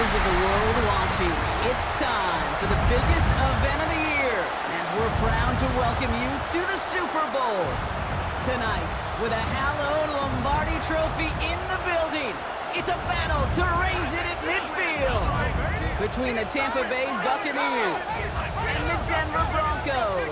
eyes of the world watching, it's time for the biggest event of the year as we're proud to welcome you to the Super Bowl. Tonight, with a hallowed Lombardi trophy in the building, it's a battle to raise it at midfield between the Tampa Bay Buccaneers and the Denver Broncos.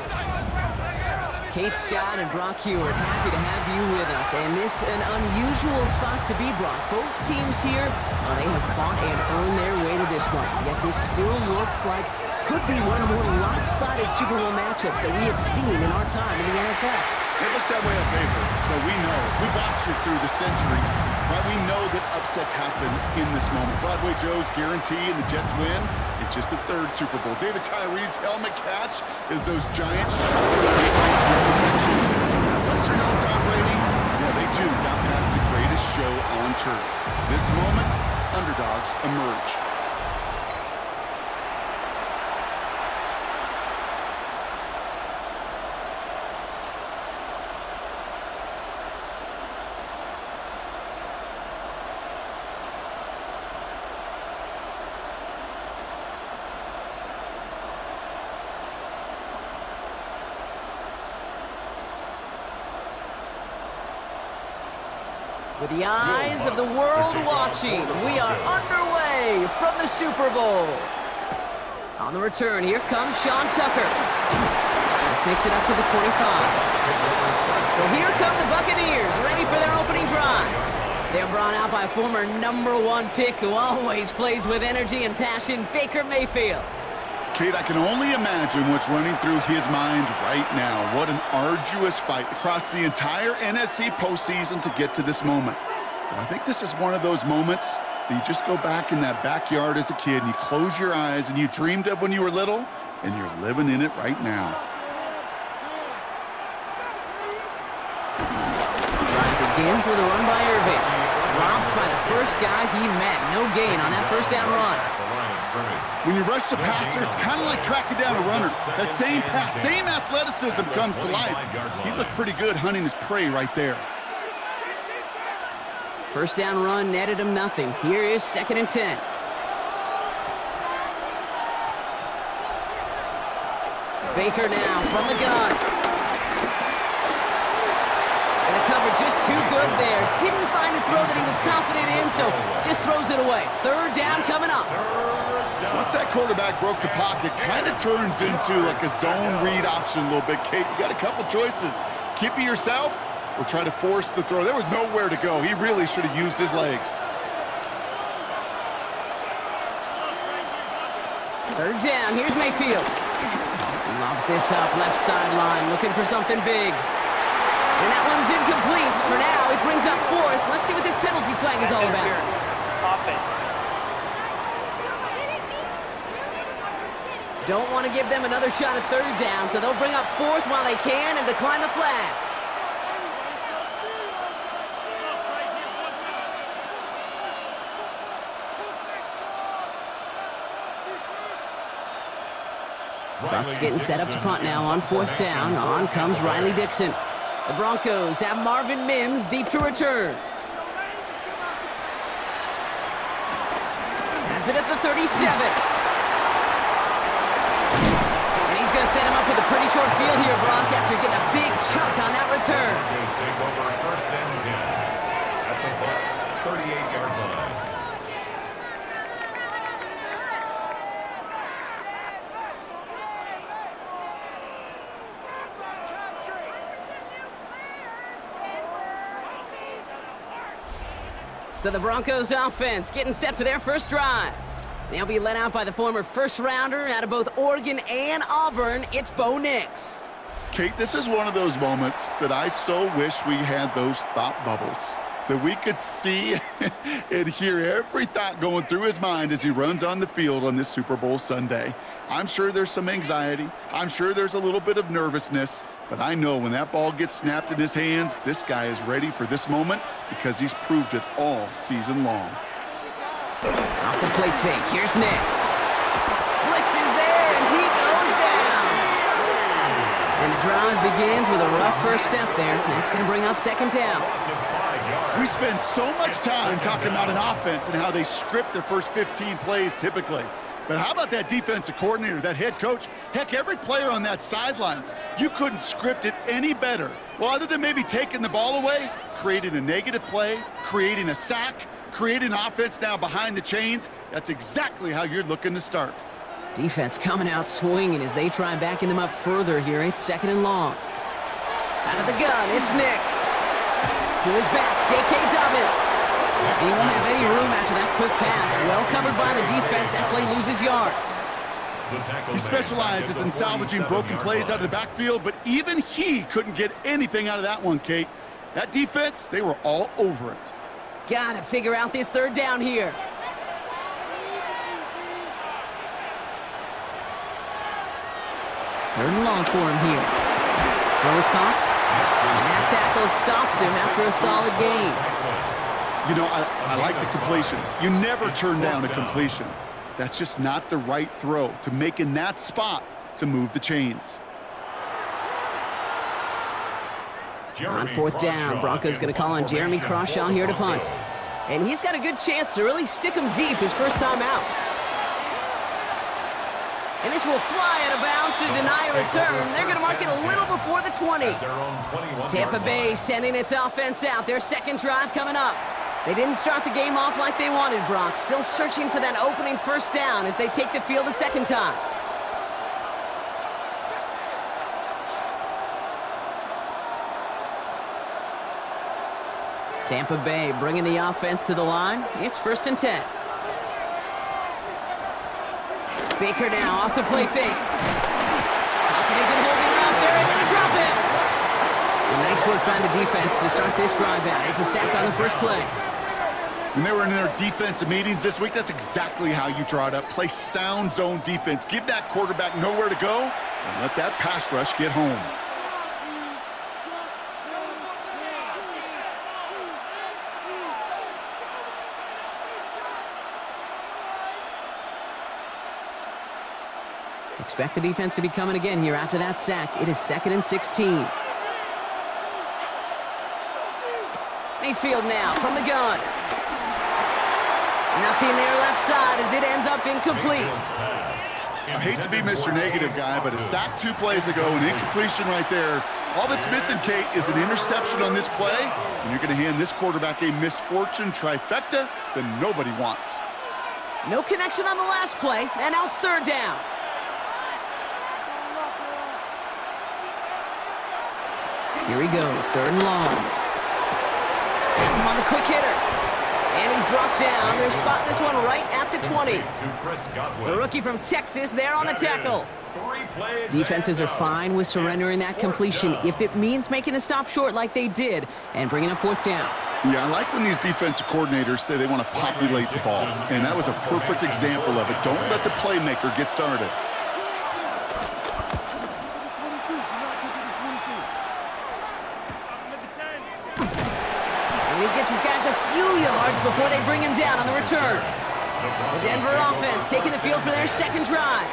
Kate Scott and Brock Hewitt, happy to have you with us. And this an unusual spot to be, Brock. Both teams here, they have fought and earned their way to this one. Yet this still looks like could be one of the more lopsided Super Bowl matchups that we have seen in our time in the NFL. It looks that way on paper, but we know. We've watched it through the centuries. Right? We know that upsets happen in this moment. Broadway Joe's guarantee and the Jets win. It's just the third Super Bowl. David Tyree's helmet catch is those giant unless you're not Tom Brady, yeah, they too got past the greatest show on turf. This moment, underdogs emerge. With the eyes of the world watching, we are underway from the Super Bowl. On the return, here comes Sean Tucker. This makes it up to the 25. So here come the Buccaneers, ready for their opening drive. They're brought out by former #1 pick who always plays with energy and passion, Baker Mayfield. Kate, I can only imagine what's running through his mind right now. What an arduous fight across the entire NFC postseason to get to this moment. But I think this is one of those moments that you just go back in that backyard as a kid and you close your eyes and you dreamed of when you were little, and you're living in it right now. Drive begins with a run by Irving. Dropped by the first guy he met. No gain on that first down run. When you rush the passer, it's kind of like tracking down a runner. That same pass, same athleticism comes to life. He looked pretty good hunting his prey right there. First down run netted him nothing. Here is 2nd and 10. Baker now from the gun. And the cover just too good there. Didn't find a throw that he was confident in, so just throws it away. 3rd down coming up. Once that quarterback broke the pocket, kind of turns into like a zone read option a little bit. Kate, you got a couple choices. Keep it yourself or try to force the throw. There was nowhere to go. He really should have used his legs. 3rd down. Here's Mayfield. He lobs this up left sideline, looking for something big. And that one's incomplete. For now, it brings up 4th. Let's see what this penalty flag is all about. Don't want to give them another shot at 3rd down, so they'll bring up 4th while they can and decline the flag. Bucks getting set up to punt now on 4th down. On comes Riley Dixon. The Broncos have Marvin Mims deep to return. Has it at the 37. Going to set him up with a pretty short field here, Brock, after getting a big chunk on that return. Take over 1st and 10 at the Bucks 38-yard line. So the Broncos offense getting set for their first drive. They'll be led out by the former first-rounder out of both Oregon and Auburn. It's Bo Nix. Kate, this is one of those moments that I so wish we had those thought bubbles, that we could see and hear every thought going through his mind as he runs on the field on this Super Bowl Sunday. I'm sure there's some anxiety. I'm sure there's a little bit of nervousness, but I know when that ball gets snapped in his hands, this guy is ready for this moment because he's proved it all season long. Off the plate fake, here's Nix. Blitz is there, and he goes down. And the drive begins with a rough first step there. That's going to bring up second down. We spend so much time talking about an offense and how they script their first 15 plays typically. But how about that defensive coordinator, that head coach? Heck, every player on that sidelines, you couldn't script it any better. Well, other than maybe taking the ball away, creating a negative play, creating a sack, creating offense now behind the chains. That's exactly how you're looking to start. Defense coming out swinging as they try backing them up further here. It's second and long. Out of the gun, it's Nix. To his back, J.K. Dobbins. He won't have any room after that quick pass. Well covered by the defense. That play loses yards. He specializes in salvaging broken plays out of the backfield, but even he couldn't get anything out of that one, Kate. That defense, they were all over it. Got to figure out this third down here. Third and long for him here. Throw is caught. And that tackle stops him after a solid gain. You know, I like the completion. You never turn down a completion. That's just not the right throw to make in that spot to move the chains. On fourth down, Broncos going to call on Jeremy Crawshaw here to punt. And he's got a good chance to really stick him deep his first time out. And this will fly out of bounds to deny a return. They're going to mark it a little before the 20. Tampa Bay sending its offense out. Their second drive coming up. They didn't start the game off like they wanted, Brock. Still searching for that opening first down as they take the field a second time. Tampa Bay bringing the offense to the line. It's first and 10. Baker now off the play fake. Pocket isn't holding up. They're able to drop it. And nice work by the defense to start this drive out. It's a sack on the first play. When they were in their defensive meetings this week, that's exactly how you draw it up. Play sound zone defense. Give that quarterback nowhere to go and let that pass rush get home. Expect the defense to be coming again here after that sack. It is second and 16. Mayfield now from the gun. Nothing there left side as it ends up incomplete. I hate to be Mr. Negative guy, but a sack 2 plays ago, an incompletion right there. All that's missing, Kate, is an interception on this play, and you're going to hand this quarterback a misfortune trifecta that nobody wants. No connection on the last play, and now it's third down. Here he goes, third and long. Gets him on the quick hitter. And he's brought down. They're spotting this one right at the 20. The rookie from Texas there on the tackle. Defenses are fine with surrendering that completion if it means making the stop short like they did and bringing up fourth down. Yeah, I like when these defensive coordinators say they want to populate the ball, and that was a perfect example of it. Don't let the playmaker get started. And he gets his guys a few yards before they bring him down on the return. The Denver offense taking the field for their second drive.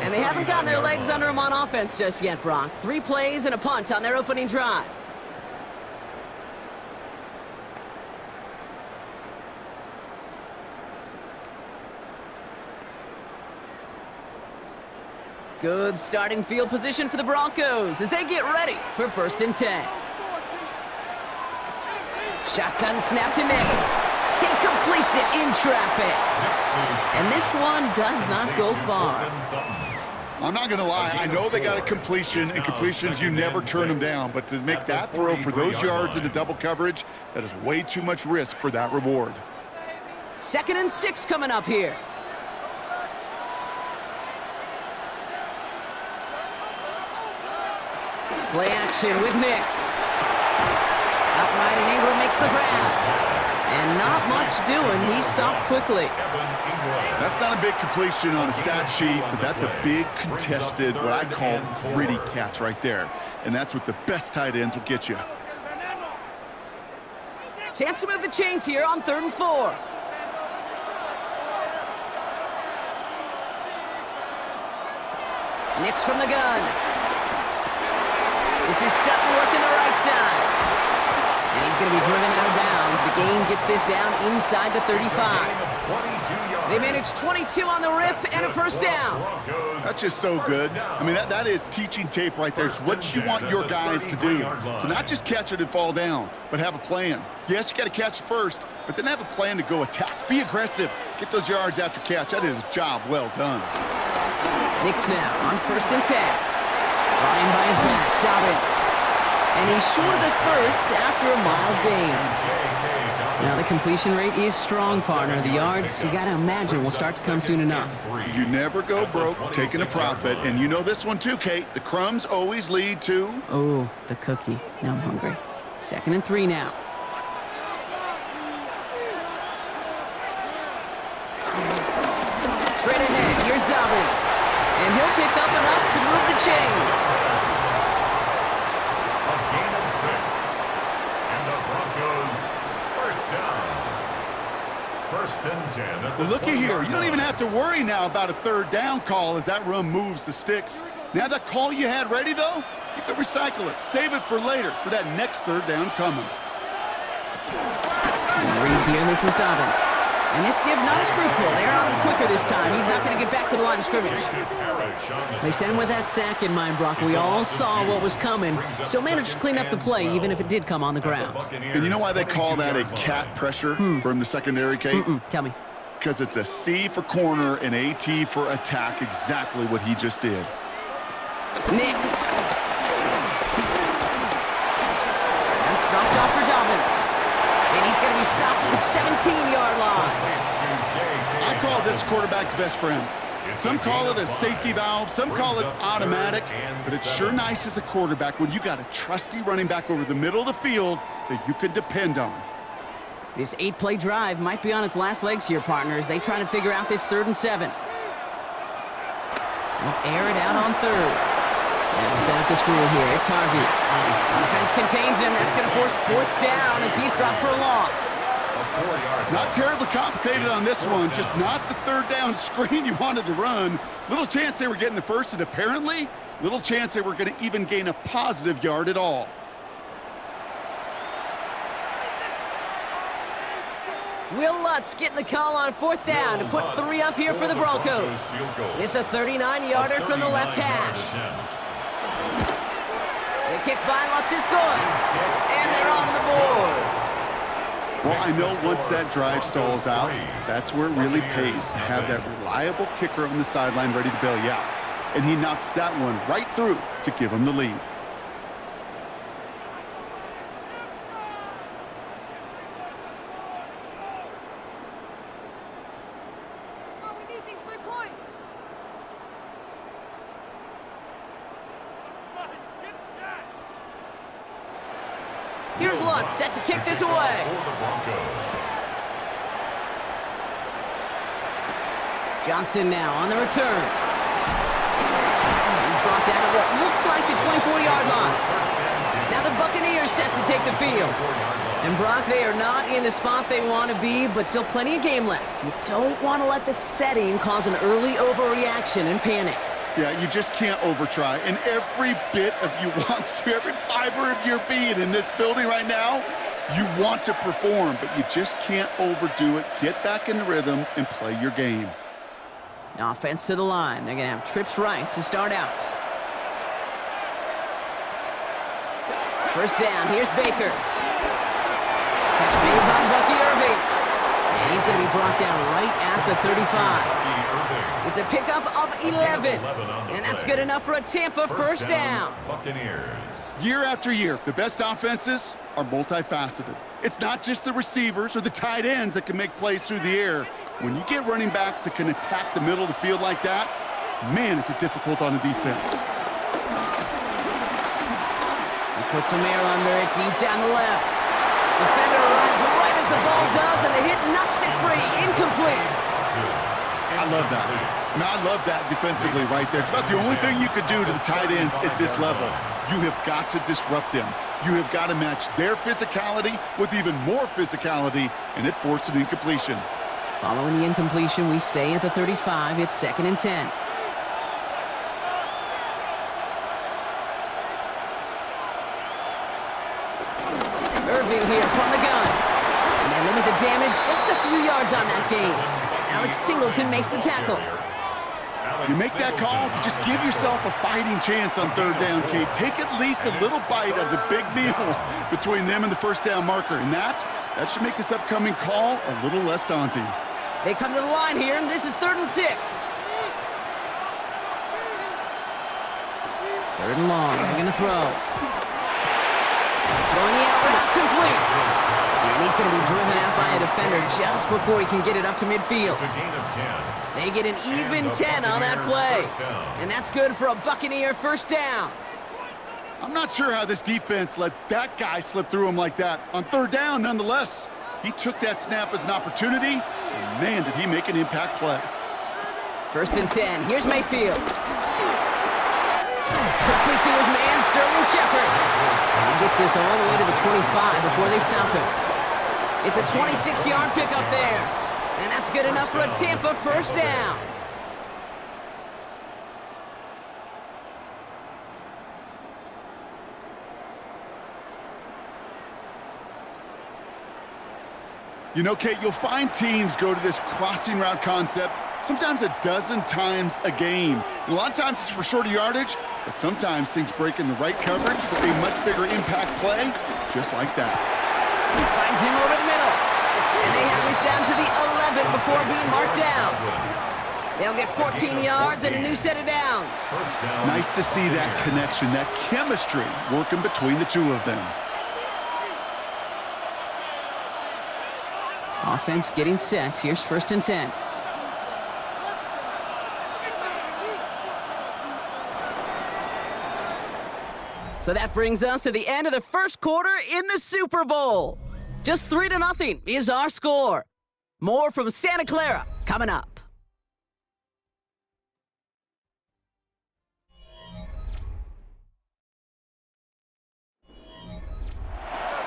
And they haven't gotten their legs under them on offense just yet, Brock. 3 plays and a punt on their opening drive. Good starting field position for the Broncos as they get ready for first and 10. Shotgun snap to Nix. He completes it in traffic. And this one does not go far. I'm not going to lie. I know they got a completion, and completions, you never turn them down. But to make that throw for those yards into double coverage, that is way too much risk for that reward. Second and 6 coming up here. Play action with Nix. Outright, and Ingram makes the grab. And not much doing. He stopped quickly. That's not a big completion on a stat sheet, but that's a big contested, what I call gritty catch right there. And that's what the best tight ends will get you. Chance to move the chains here on 3rd and 4. Nix from the gun. This is Sutton working the right side. And he's going to be driven out of bounds. The game gets this down inside the 35. They managed 22 on the rip and a first down. That's just so good. I mean, that is teaching tape right there. It's what you want your guys to do. To not just catch it and fall down, but have a plan. Yes, you got to catch it first, but then have a plan to go attack. Be aggressive. Get those yards after catch. That is a job well done. Knicks now on 1st and 10. Brought in by his back, Dobbins. And he's short of the first after a mild gain. Now the completion rate is strong, partner. The yards, you got to imagine, will start to come soon enough. You never go broke taking a profit, and you know this one too, Kate. The crumbs always lead to... Oh, the cookie. Now I'm hungry. 2nd and 3 now. Straight ahead, here's Dobbins. And he'll pick up enough to move the chains. A gain of 6. And the Broncos first down. 1st and 10 at the Well, looky here. You don't even have to worry now about a 3rd down call as that run moves the sticks. Now that call you had ready, though, you can recycle it. Save it for later for that next 3rd down coming. Read here, and this is Dobbins. And this give not as fruitful. They're out quicker this time. He's not going to get back to the line of scrimmage. They sent him with that sack in mind, Brock. We all saw what was coming. Still managed to clean up the play, even if it did come on the ground. And you know why they call that a cat pressure from the secondary, Kate? Tell me. Because it's a C for corner and a T for attack, exactly what he just did. Knicks. That's dropped off for Dobbins. And he's going to be stopped at the 17-yard line. I call this quarterback's best friend. Some call it a safety valve, some call it automatic, but it's sure nice as a quarterback when you got a trusty running back over the middle of the field that you can depend on. This 8-play drive might be on its last legs here, partners. They try to figure out this 3rd and 7. They'll air it out on 3rd. Now set up the screw here. It's Harvey. Defense contains him. That's going to force 4th down as he's dropped for a loss. Not terribly complicated on this one, just not the 3rd down screen you wanted to run. Little chance they were getting the first, and apparently, little chance they were going to even gain a positive yard at all. Will Lutz getting the call on 4th down to put 3 up here for the Broncos. It's a 39-yarder from the left hash. The kick by Lutz is good, and they're on the board. Well, I know once that drive stalls out, that's where it really pays to have that reliable kicker on the sideline ready to bail you out. And he knocks that one right through to give him the lead. Here's Lutz, set to kick this away. Johnson now on the return. He's brought down at what looks like the 24-yard line. Now the Buccaneers set to take the field. And Brock, they are not in the spot they want to be, but still plenty of game left. You don't want to let the setting cause an early overreaction and panic. Yeah, you just can't overtry. And every bit of you wants to, every fiber of your being in this building right now, you want to perform, but you just can't overdo it. Get back in the rhythm and play your game. Offense to the line. They're going to have trips right to start out. 1st down. Here's Baker. Catch made by Bucky Irving. And he's going to be brought down right at the 35. It's a pickup of 11. And that's good enough for a Tampa 1st down. Buccaneers. Year after year, the best offenses are multifaceted. It's not just the receivers or the tight ends that can make plays through the air. When you get running backs that can attack the middle of the field like that, man, is it difficult on the defense. He puts some air under it deep down the left. Defender arrives right as the ball does, and the hit knocks it free. Incomplete. I love that. I love that defensively right there. It's about the only thing you could do to the tight ends at this level. You have got to disrupt them. You have got to match their physicality with even more physicality, and it forced an incompletion. Following the incompletion, we stay at the 35. It's 2nd and 10. yards on that game. Alex Singleton makes the tackle. You make that call to just give yourself a fighting chance on third down, Kate. Take at least a little bite of the big meal between them and the first down marker. And that should make this upcoming call a little less daunting. They come to the line here, and this is 3rd and 6. 3rd and long. They're going to throw. Throwing the out route, complete. And he's going to be driven out by a defender just before he can get it up to midfield. It's a gain of 10. They get an even 10 on that play. And that's good for a Buccaneer first down. I'm not sure how this defense let that guy slip through him like that. On third down, nonetheless, he took that snap as an opportunity, and man, did he make an impact play. 1st and 10. Here's Mayfield. Complete to his man, Sterling Shepard. And he gets this all the way to the 25 before they stop him. It's a 26-yard pickup there. And that's good enough for a Tampa first down. You know, Kate, you'll find teams go to this crossing route concept sometimes a dozen times a game. And a lot of times it's for shorter yardage, but sometimes things break in the right coverage for a much bigger impact play, just like that. He finds him over the middle. And they have this down to the 11 before being marked down. They'll get 14 yards and a new set of downs. Nice to see that connection, that chemistry working between the two of them. Offense getting set. Here's 1st and 10. So that brings us to the end of the first quarter in the Super Bowl. Just 3-0 is our score. More from Santa Clara coming up.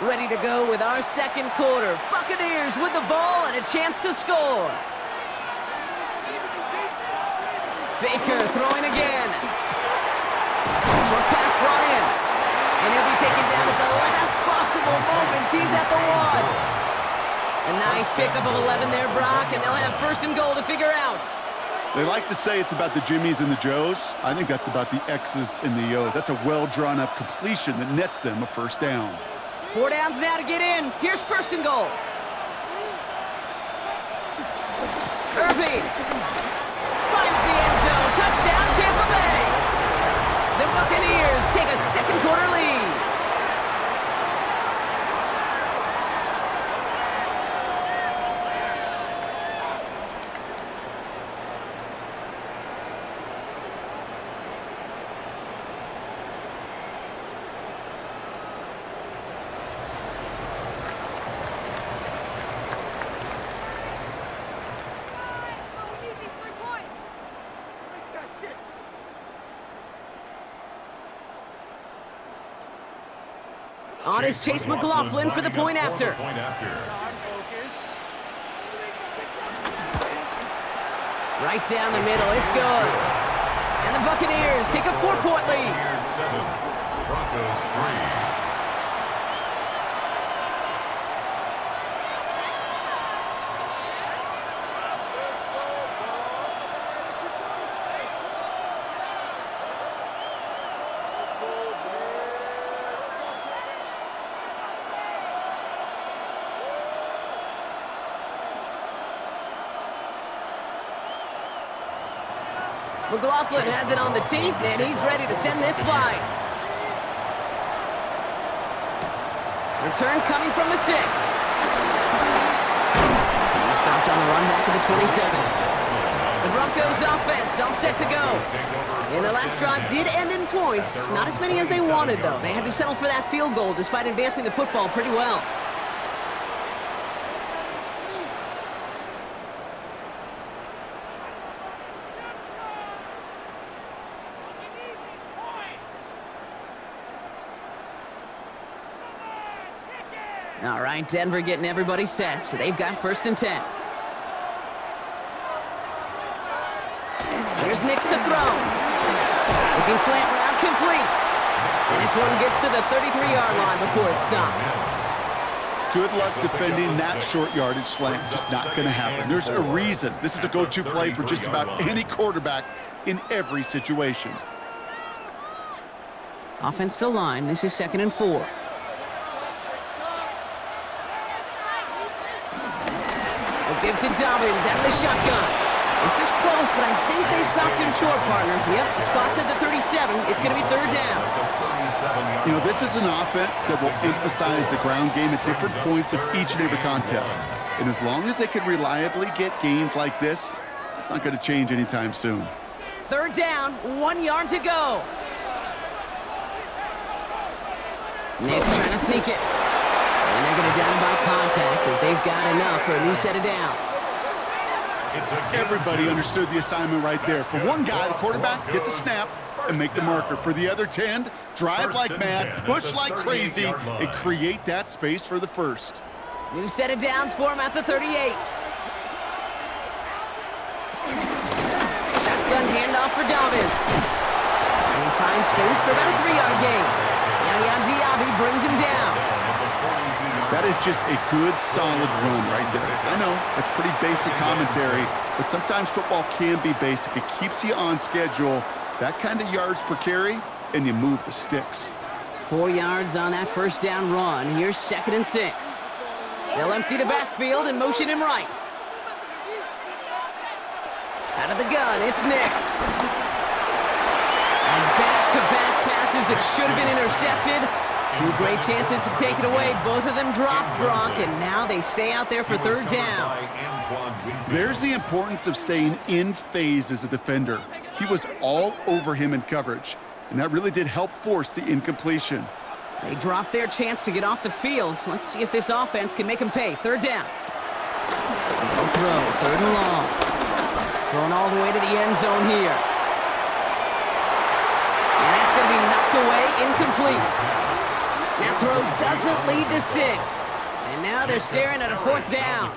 Ready to go with our second quarter. Buccaneers with the ball and a chance to score. Baker throwing again. Short pass brought in. And he'll be taken down at the last possible moment. He's at the 1. A nice pickup of 11 there, Brock, and they'll have 1st and goal to figure out. They like to say it's about the Jimmies and the Joes. I think that's about the X's and the O's. That's a well-drawn-up completion that nets them a first down. 4 downs now to get in. Here's 1st and goal. Irving finds the end zone. Touchdown, Tampa Bay. The Buccaneers take a second quarter lead. On is Chase McLaughlin for the point after. Right down the middle, it's good. And the Buccaneers take a 4-point lead. 7, Broncos 3. McLaughlin has it on the tee, and he's ready to send this flying. Return coming from the 6. He stopped on the run back of the 27. The Broncos offense all set to go. And their last drive did end in points. Not as many as they wanted, though. They had to settle for that field goal despite advancing the football pretty well. All right, Denver getting everybody set, so they've got 1st and 10. Here's Nix to throw. Looking slant route complete. And this one gets to the 33-yard line before it's stopped. Good luck defending that short yardage slant. Just not going to happen. There's a reason. This is a go-to play for just about any quarterback in every situation. Offense to line. This is 2nd and 4. A give to Dobbins out of the shotgun. This is close, but I think they stopped him short, partner. Yep, the spot's at the 37. It's going to be 3rd down. You know, this is an offense that will emphasize the ground game at different points of each and every contest. And as long as they can reliably get gains like this, it's not going to change anytime soon. 3rd down, 1 yard to go. Nick's trying to sneak it. And they're going to down him by contact as they've got enough for a new set of downs. Everybody understood the assignment right there. For one guy, the quarterback, get the snap and make the marker. For the other 10, drive like mad, push like crazy, and create that space for the first. New set of downs for him at the 38. Shotgun handoff for Dobbins. And he finds space for about a 3-yard gain. Yaya Diaby brings him down. That is just a good, solid run right there. I know, that's pretty basic commentary, but sometimes football can be basic. It keeps you on schedule, that kind of yards per carry, and you move the sticks. 4 yards on that 1st down run. Here's 2nd and 6. They'll empty the backfield and motion him right. Out of the gun, it's Nix. And back-to-back passes that should have been intercepted. 2 great chances to take it away. Both of them dropped, Gronk, and now they stay out there for 3rd down. There's the importance of staying in phase as a defender. He was all over him in coverage, and that really did help force the incompletion. They dropped their chance to get off the field. So let's see if this offense can make them pay. 3rd down. No throw, 3rd and long. Going all the way to the end zone here. And that's going to be knocked away, incomplete. That throw doesn't lead to 6. And now they're staring at a 4th down.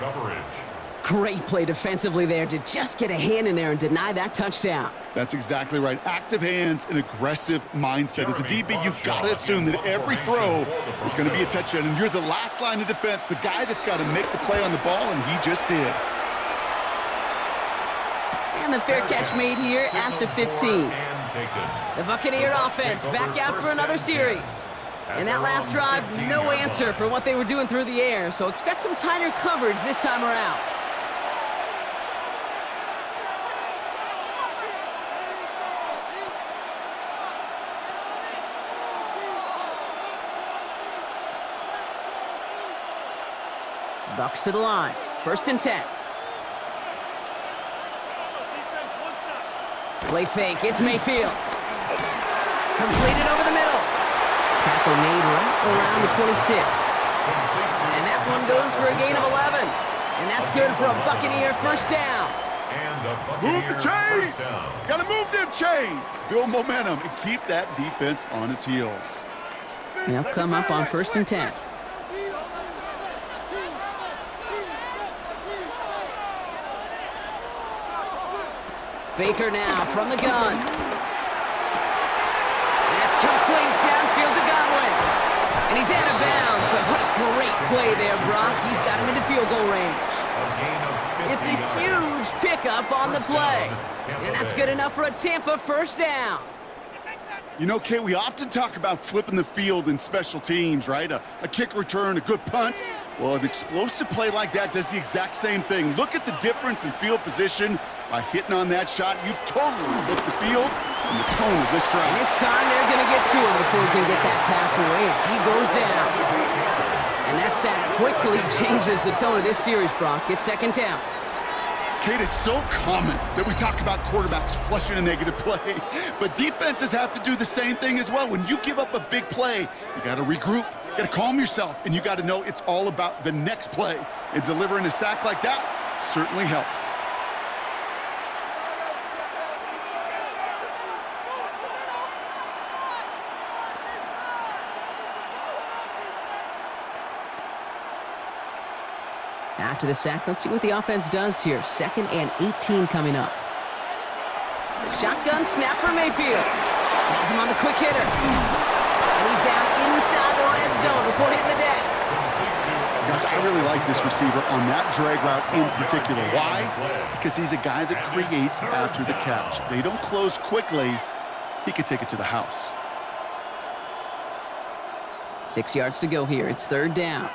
Great play defensively there to just get a hand in there and deny that touchdown. That's exactly right. Active hands and aggressive mindset. As a DB, you've got to assume that every throw is going to be a touchdown. And you're the last line of defense, the guy that's got to make the play on the ball, and he just did. And the fair catch made here at the 15. The Buccaneer offense back out for another series. And that last drive, no answer for what they were doing through the air, so expect some tighter coverage this time around. Bucks to the line. 1st and 10. Play fake. It's Mayfield. Completed over the middle. Tackle made right around the 26. And that one goes for a gain of 11. And that's good for a Buccaneer 1st down. Move the chains! Got to move them chains! Build momentum and keep that defense on its heels. They'll come up on 1st and 10. Baker now from the gun. That's complete downfield to Godwin. And he's out of bounds, but what a great play there, Brock. He's got him into field goal range. It's a huge pickup on the play. And that's good enough for a Tampa 1st down. You know, Kate, we often talk about flipping the field in special teams, right? A kick return, a good punt. Well, an explosive play like that does the exact same thing. Look at the difference in field position. By hitting on that shot, you've totally flipped the field and the tone of this drive. And this time they're going to get to him before he can get that pass away as he goes down. And that sack quickly changes the tone of this series, Brock. It's 2nd down. Kate, it's so common that we talk about quarterbacks flushing a negative play, but defenses have to do the same thing as well. When you give up a big play, you got to regroup, you got to calm yourself, and you got to know it's all about the next play. And delivering a sack like that certainly helps. After the sack, let's see what the offense does here. 2nd and 18 coming up. Shotgun snap for Mayfield. Has him on the quick hitter. And he's down inside the red zone before hitting the deck. Gosh, I really like this receiver on that drag route in particular. Why? Because he's a guy that creates after the catch. They don't close quickly. He could take it to the house. 6 yards to go here. It's third down.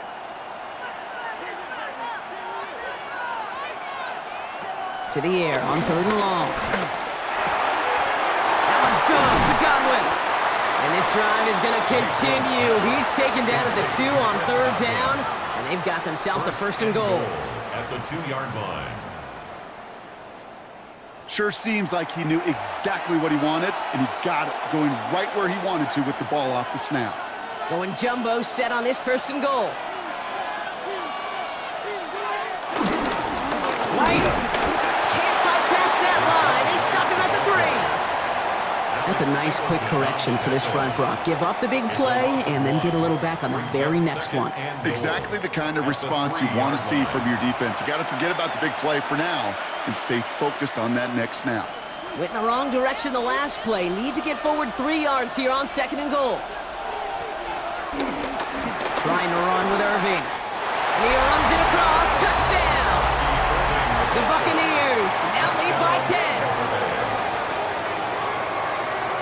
To the air on third and long. That one's good to Godwin. And this drive is going to continue. He's taken down at the 2 on third down, and they've got themselves a first and goal. At the 2-yard line. Sure seems like he knew exactly what he wanted, and he got it, going right where he wanted to with the ball off the snap. Going jumbo set on this first and goal. Right. Can't fight past that line. They stop him at the 3. That's a nice quick correction for this front, Brock. Give up the big play and then get a little back on the very next one. Exactly the kind of response you want to see from your defense. You got to forget about the big play for now and stay focused on that next snap. Went in the wrong direction the last play. Need to get forward 3 yards here on second and goal. Trying to run with Irving. And he runs it across. Touchdown! The Buccaneers now lead by 10.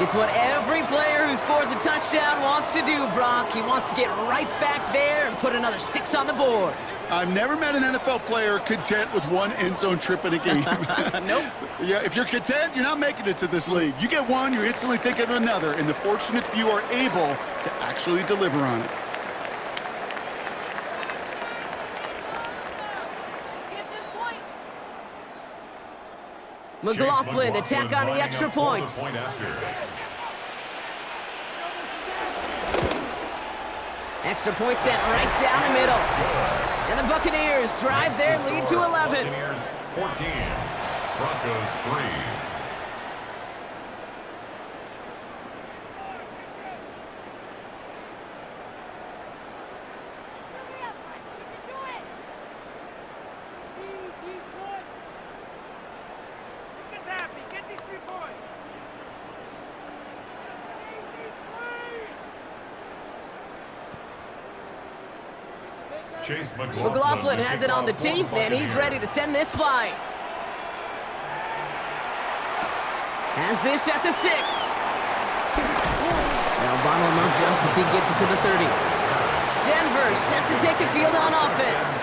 It's what every player who scores a touchdown wants to do, Brock. He wants to get right back there and put another 6 on the board. I've never met an NFL player content with one end zone trip in a game. Nope. Yeah, if you're content, you're not making it to this league. You get one, you're instantly thinking of another, and the fortunate few are able to actually deliver on it. McLaughlin attack on the extra point. Extra point sent right down the middle. And the Buccaneers drive their lead to 11. Buccaneers 14, Broncos 3. Chase McLaughlin has it on the tee, and he's ready to send this flying. Has this at the 6. Now bottle him up just as he gets it to the 30. Denver set to take the field on offense.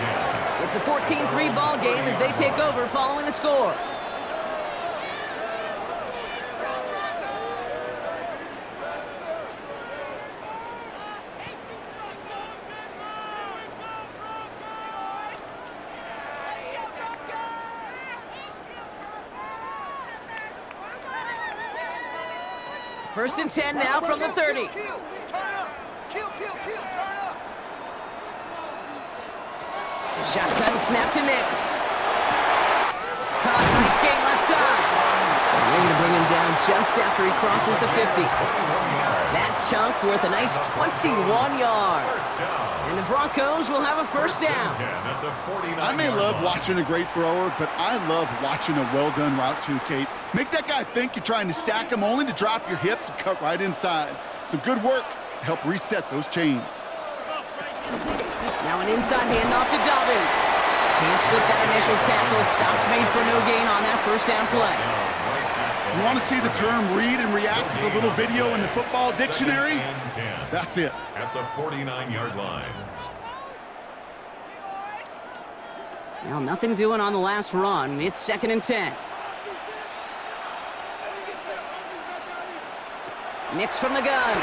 It's a 14-3 ball game as they take over following the score. First and 10 now from the 30. Shotgun snap to Nix. Caught, nice game left side. And they're going to bring him down just after he crosses the 50. That chunk worth a nice 21 yards. And the Broncos will have a first down. I may love watching a great thrower, but I love watching a well-done route too, Kate. Make that guy think you're trying to stack him only to drop your hips and cut right inside. Some good work to help reset those chains. Now an inside handoff to Dobbins. Can't slip that initial tackle. Stops made for no gain on that first down play. You want to see the term read and react with a little video in the football dictionary? That's it. At the 49-yard line. Well, nothing doing on the last run. It's second and 10. Nix from the gun.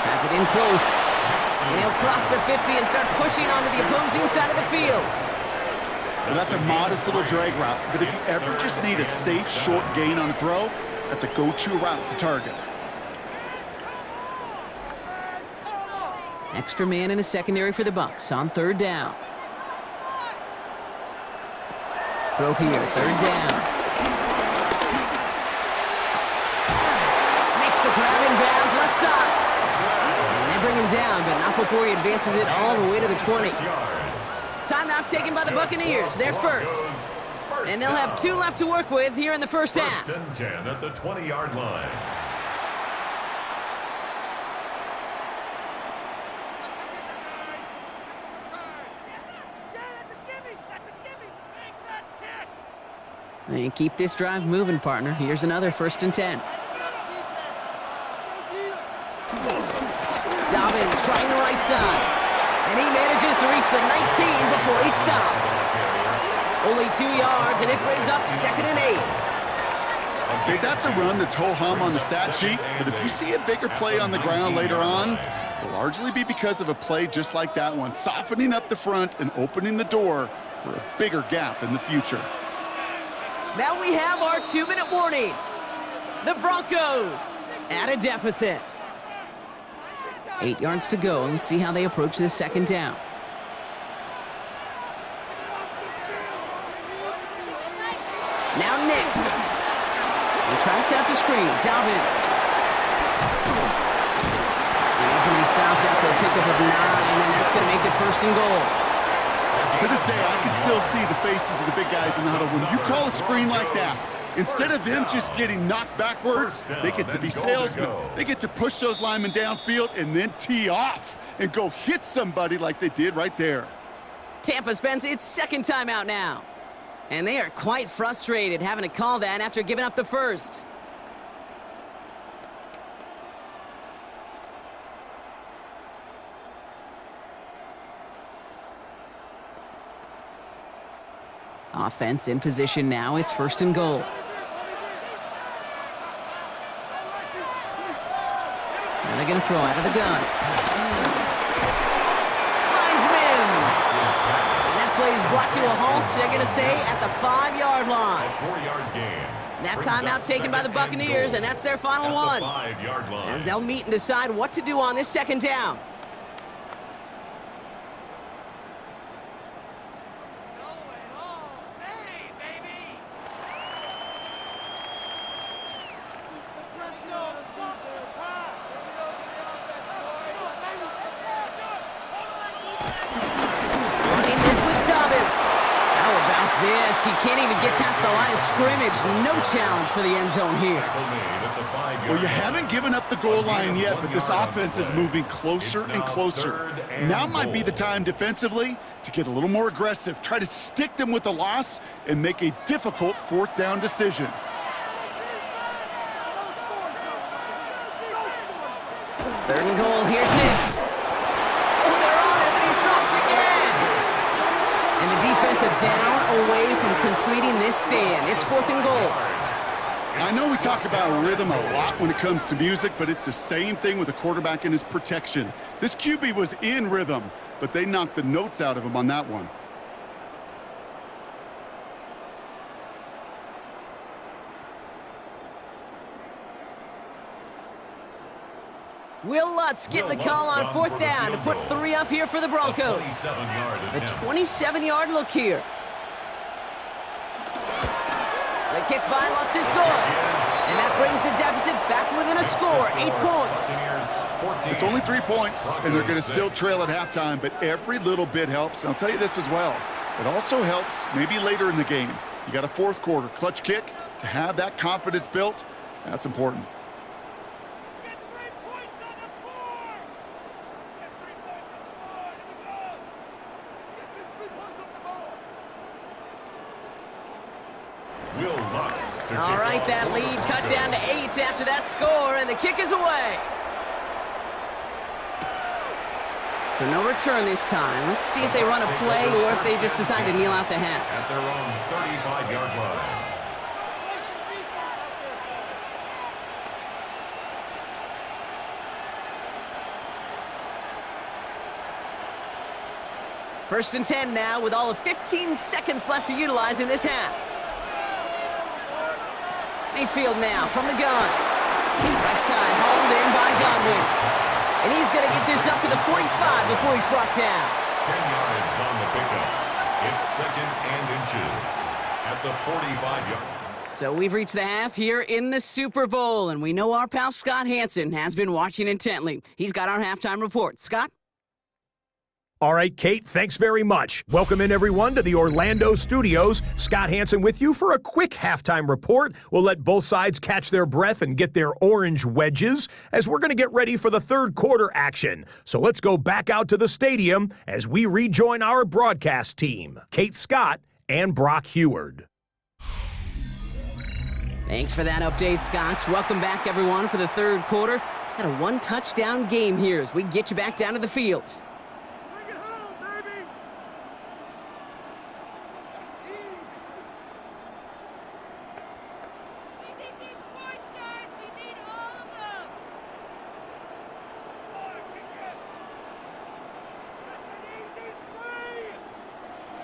Has it in close. And he'll cross the 50 and start pushing onto the opposing side of the field. Well, that's a modest little drag route, but if you ever just need a safe, short gain on a throw, that's a go-to route to target. Extra man in the secondary for the Bucs on third down. Throw here, third down. Makes the grab in bounds, left side. And they bring him down, but not before he advances it all the way to the 20. Timeout taken by the Buccaneers. They're first. And they'll have 2 left to work with here in the first half. First and 10 at the 20-yard line. And keep this drive moving, partner. Here's another 1st and 10. Dobbins trying the right side. And he manages to reach the 19 before he stopped. Only 2 yards, and it brings up 2nd and 8. Okay, that's a run that's ho-hum on the stat sheet, but if you see a bigger play on the ground later on, it'll largely be because of a play just like that one, softening up the front and opening the door for a bigger gap in the future. Now we have our 2-minute warning. The Broncos at a deficit. 8 yards to go. Let's see how they approach this 2nd down. Now Nix. They try to set up the screen. Dobbins. And he's going to be stopped after a pickup of 9, and that's going to make it 1st and goal. To this day, I can still see the faces of the big guys in the huddle. When you call a screen like that, instead of them just getting knocked backwards, they get to be salesmen. They get to push those linemen downfield and then tee off and go hit somebody like they did right there. Tampa spends its 2nd timeout now. And they are quite frustrated having to call that after giving up the 1st. Offense in position now. It's 1st and goal. And they're going to throw out of the gun. Finds Mims. And that play is brought to a halt, they're going to say, at the 5-yard line. 4-yard gain. That timeout taken by the Buccaneers, and that's their final one. 5-yard line. As they'll meet and decide what to do on this 2nd down. He can't even get past the line of scrimmage. No challenge for the end zone here. Well, you haven't given up the goal line yet, but this offense is moving closer and closer. Now might be the time defensively to get a little more aggressive, try to stick them with the loss, and make a difficult 4th down decision. Third and goal, here's Nix. Oh, they're on him, and he's dropped again. And the defensive down away from completing this stand. It's 4th and goal. I know we talk about rhythm a lot when it comes to music, but it's the same thing with a quarterback and his protection. This QB was in rhythm, but they knocked the notes out of him on that one. Will Lutz getting the call on 4th down to put 3 up here for the Broncos. A 27-yard look here. The kick by Lutz is good. And that brings the deficit back within a score, 8 points. It's only 3 points, and they're going to still trail at halftime, but every little bit helps. And I'll tell you this as well. It also helps maybe later in the game. You got a 4th quarter clutch kick to have that confidence built. That's important. All right, that lead cut down to 8 after that score, and the kick is away. So no return this time. Let's see if they run a play or if they just decide to kneel out the half. At their own 35-yard line. First and 10 now with all of 15 seconds left to utilize in this half. Mayfield now from the gun. Right side, hauled in by Godwin. And he's going to get this up to the 45 before he's brought down. 10 yards on the pickup. It's 2nd and inches at the 45-yard. So we've reached the half here in the Super Bowl, and we know our pal Scott Hansen has been watching intently. He's got our halftime report. Scott? All right, Kate, thanks very much. Welcome in, everyone, to the Orlando studios. Scott Hansen with you for a quick halftime report. We'll let both sides catch their breath and get their orange wedges as we're going to get ready for the 3rd quarter action. So let's go back out to the stadium as we rejoin our broadcast team, Kate Scott and Brock Heward. Thanks for that update, Scott. Welcome back, everyone, for the third quarter. Got a one-touchdown game here as we get you back down to the field. Bring it home, baby! We need these points, guys! We need all of them!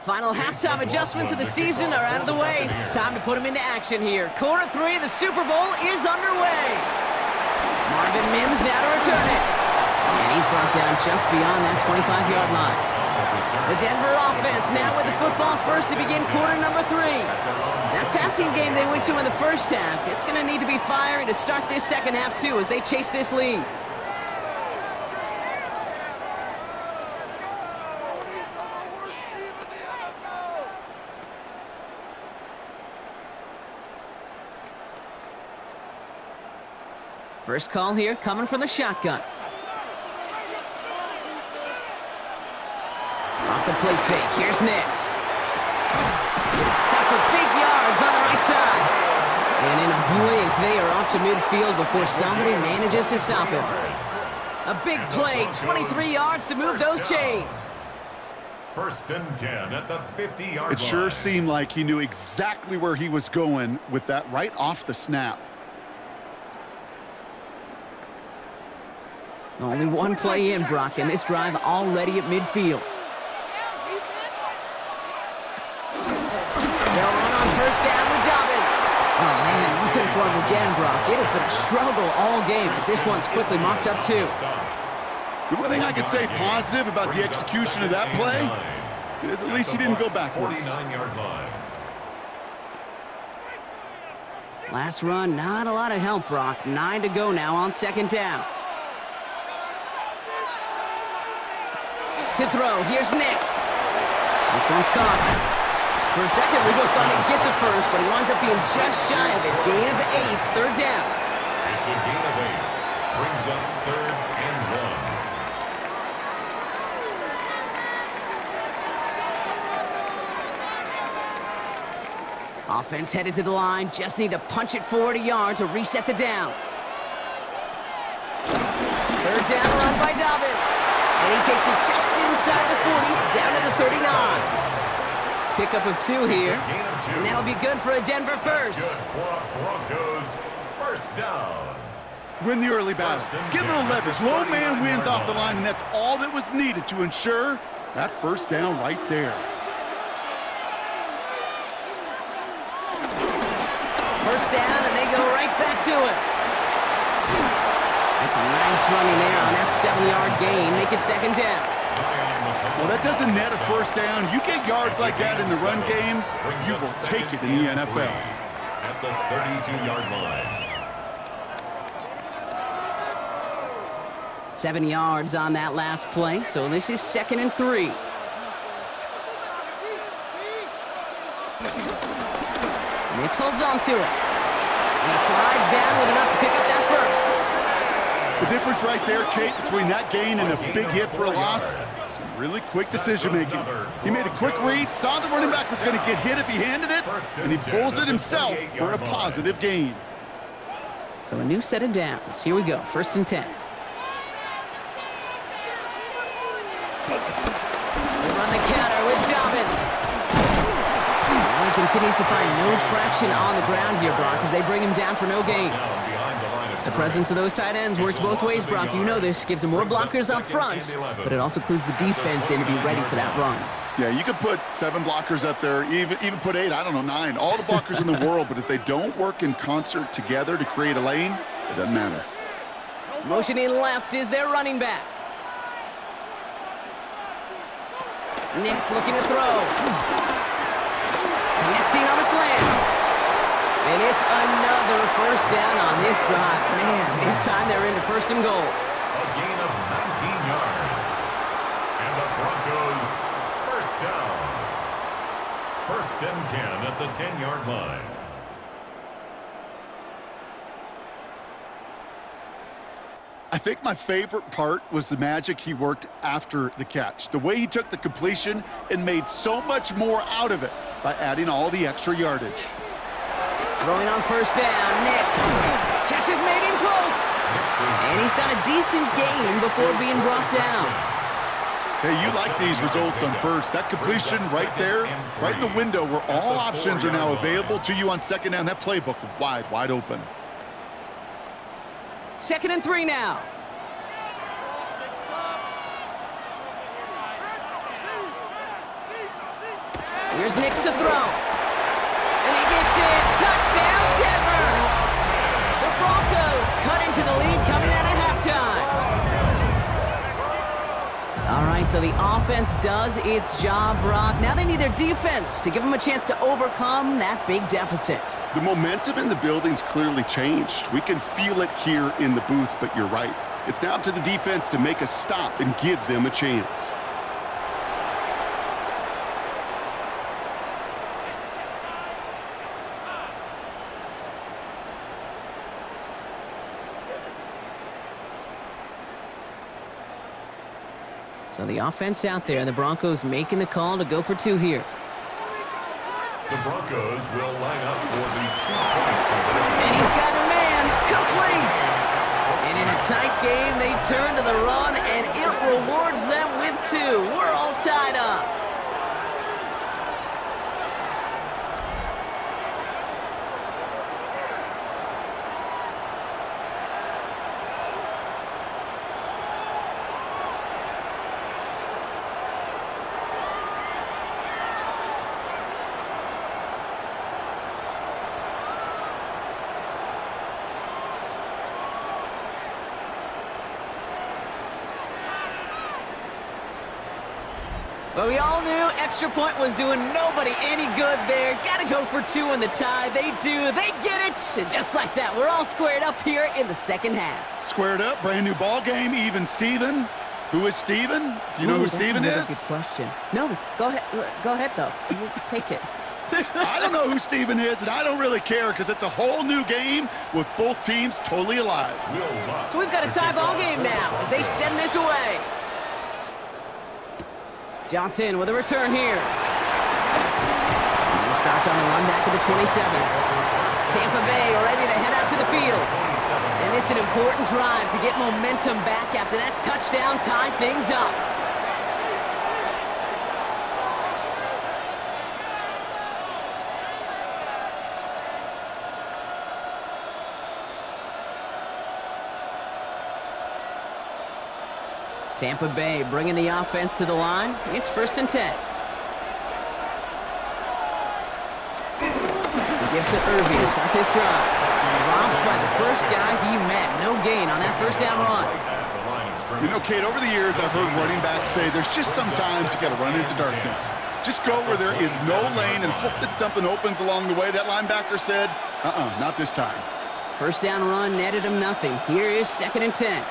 Final halftime adjustments of the season are out of the way. It's time to put them into action here. Quarter 3 of the Super Bowl is underway. Marvin Mims now to return it. And he's brought down just beyond that 25-yard line. The Denver offense now with the football first to begin quarter number 3. That passing game they went to in the first half, it's going to need to be fiery to start this second half too as they chase this lead. First call here coming from the shotgun. Off the play fake, here's Nix. Got for big yards on the right side. And in a blink, they are off to midfield before somebody manages to stop him. A big play, 23 yards to move those chains. First and 10 at the 50-yard line. It sure seemed like he knew exactly where he was going with that right off the snap. Only one play in, Brock, and this drive already at midfield. They'll run on first down with Dobbins. Oh, man, nothing for him again, Brock. It has been a struggle all game as this one's quickly mopped up, too. The one thing I could say positive about the execution of that play is at least he didn't go backwards. 49-yard line. Last run, not a lot of help, Brock. 9 to go now on second down. To throw, here's Nix. This one's caught. For a second, we both thought he'd get the first, but he winds up being just shy of a gain of 8, third down. It's a gain of 8. Brings up third and 1. Offense headed to the line, just need to punch it forward a yard to reset the downs. Third down run by Dobbins. And he takes it just inside the 40, down to the 39. Pickup of 2 here, and that'll be good for a Denver first. Good for a Broncos first down. Win the early battle. Get a little leverage. Low man wins off the line, and that's all that was needed to ensure that first down right there. First down, and they go right back to it. That's a nice running there on that 7-yard gain. Make it second down. Well, that doesn't net a first down. You get yards like that in the run game, you will take it in the NFL. At the 32-yard line. 7 yards on that last play, so this is second and 3. Nix holds on to it. And he slides down with enough to pick up that first. The difference right there, Kate, between that gain and a big hit for a loss, some really quick decision-making. He made a quick read, saw the running back was going to get hit if he handed it, and he pulls it himself for a positive gain. So a new set of downs. Here we go, first and 10. They run the counter with Dobbins. Now he continues to find no traction on the ground here, Brock, as they bring him down for no gain. The presence of those tight ends works both ways, Brock. You know this. Gives them more blockers up front, but it also clues the defense in to be ready for that run. Yeah, you could put 7 blockers up there, even put 8, I don't know, 9. All the blockers in the world, but if they don't work in concert together to create a lane, it doesn't matter. Motioning left is their running back. Nix looking to throw. Connecting on the slant. And it's another first down on this drive. Man, this time they're into first and goal. A gain of 19 yards. And the Broncos first down. First and 10 at the 10-yard line. I think my favorite part was the magic he worked after the catch. The way he took the completion and made so much more out of it by adding all the extra yardage. Throwing on first down, Nix. Catch has made him close. And he's got a decent gain before being brought down. Hey, you like these results on first. That completion right there, right in the window where all options are now available to you on second down. That playbook wide open. 2nd and 3 now. Here's Nix to throw. And he gets it. Touchdown, Denver. The Broncos cut into the lead coming out of halftime. All right, so the offense does its job, Brock. Now they need their defense to give them a chance to overcome that big deficit. The momentum in the building's clearly changed. We can feel it here in the booth, but you're right. It's now up to the defense to make a stop and give them a chance. So the offense out there, the Broncos making the call to go for 2 here. The Broncos will line up for the 2-point conversion. And he's got a man, complete! And in a tight game, they turn to the run, and it rewards them with 2. We're all tied up. But we all knew extra point was doing nobody any good there. Got to go for 2 in the tie. They do. They get it. And just like that, we're all squared up here in the second half. Squared up, brand new ball game, even Steven. Who is Steven? Do you know who Steven is? That's a good question. No, go ahead. Go ahead, though. You take it. I don't know who Steven is, and I don't really care because it's a whole new game with both teams totally alive. So we've got a tie ball game now as they send this away. Johnson with a return here. He's stopped on the run back of the 27. Tampa Bay ready to head out to the field. And this is an important drive to get momentum back after that touchdown tied things up. Tampa Bay bringing the offense to the line. It's 1st and 10. The give to Irving to start this drive. Robbed by the first guy he met. No gain on that first down run. You know, Kate, over the years, I've heard running backs say there's just sometimes you got to run into darkness. Just go where there is no lane and hope that something opens along the way. That linebacker said, not this time. First down run netted him nothing. Here is 2nd and 10.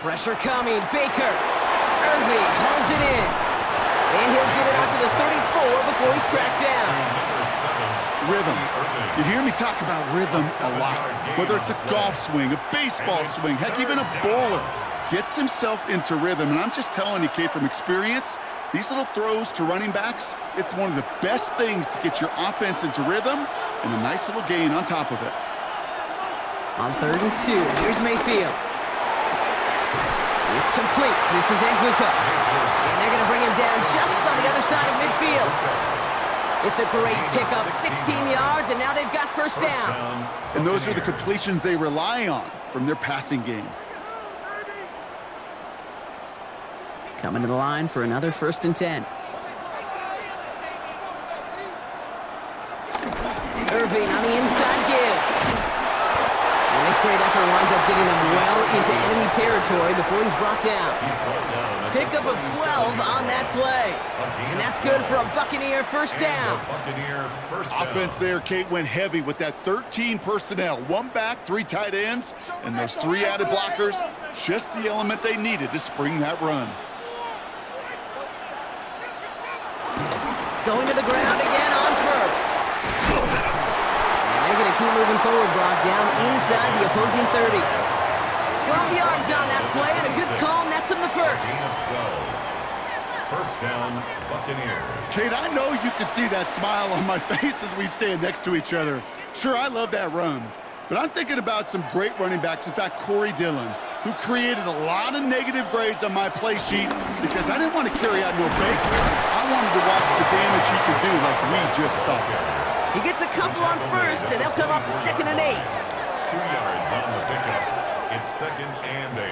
Pressure coming, Baker. Irving hauls it in. And he'll get it out to the 34 before he's tracked down. Rhythm. You hear me talk about rhythm a lot. Whether it's a golf swing, a baseball swing, heck, even a bowler gets himself into rhythm. And I'm just telling you, Kate, from experience, these little throws to running backs, it's one of the best things to get your offense into rhythm and a nice little gain on top of it. On 3rd and 2, here's Mayfield. It's complete. This is Nguka. And they're going to bring him down just on the other side of midfield. It's a great pickup, 16 yards, and now they've got first down. And those are the completions they rely on from their passing game. Coming to the line for another 1st and 10. Irving on the inside give. And this great effort winds up getting them well into enemy territory before he's brought down. Pickup of 12 on that play. And that's good for a Buccaneer first down. Offense there, Kate, went heavy with that 13 personnel. 1 back, 3 tight ends, and those 3 added blockers. Just the element they needed to spring that run. Going to the ground again on first. And they're going to keep moving forward, Brock, down inside the opposing 30. 12 yards on that play, and a good call nets him the first. First down, Buccaneers. Kate, I know you can see that smile on my face as we stand next to each other. Sure, I love that run, but I'm thinking about some great running backs. In fact, Corey Dillon, who created a lot of negative grades on my play sheet because I didn't want to carry out no fake. I wanted to watch the damage he could do like we just saw. He gets a couple on first, and they'll come up 2nd and 8. 2 yards on the pickup. It's 2nd and 8.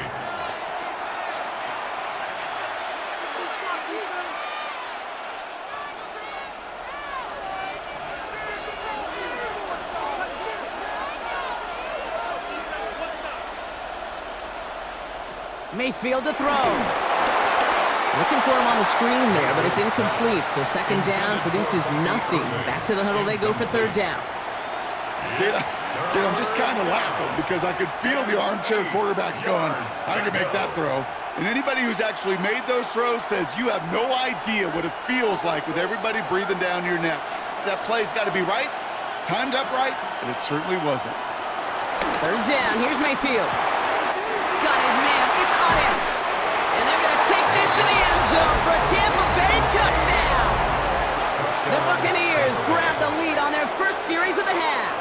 Mayfield to throw. Looking for him on the screen there, but it's incomplete. So 2nd down produces nothing. Back to the huddle they go for 3rd down. Kid, I'm just kind of laughing because I could feel the armchair quarterbacks going, I can make that throw. And anybody who's actually made those throws says you have no idea what it feels like with everybody breathing down your neck. That play's got to be right, timed up right, and it certainly wasn't. 3rd down, here's Mayfield. Got his man, it's on him. And they're going to take this to the end zone for a Tampa Bay touchdown. The Buccaneers grab the lead on their first series of the half.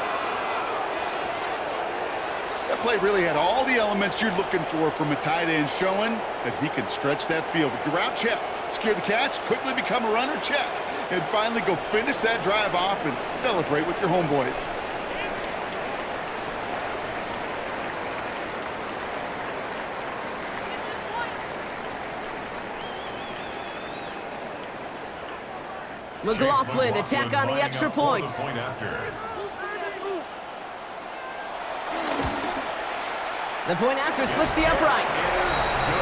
That play really had all the elements you're looking for from a tight end, showing that he can stretch that field with the route check, secure the catch, quickly become a runner check, and finally go finish that drive off and celebrate with your homeboys. McLaughlin to tack on the extra point. The point after splits the uprights.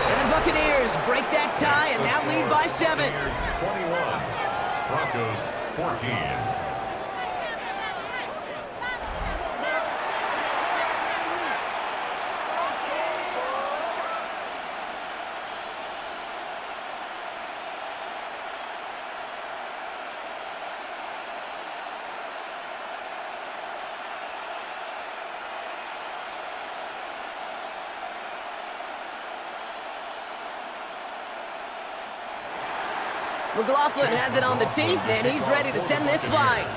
And the Buccaneers break that tie and now lead by 7. 21, Broncos 14. McLaughlin has it on the tee, and he's ready to send this flying.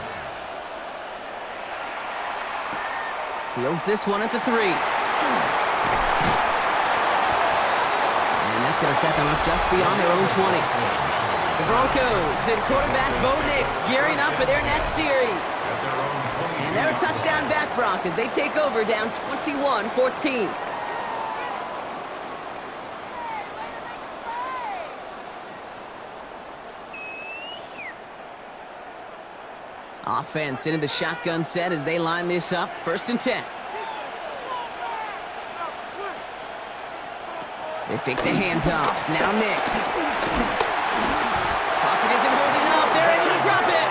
Fields this one at the 3. And that's going to set them up just beyond their own 20. The Broncos and quarterback Bo Nix gearing up for their next series. And they're a touchdown back, Broncos. They take over down 21-14. Offense into the shotgun set as they line this up. 1st and 10. They fake the handoff. Now Nix. Pocket isn't holding up. They're able to drop it.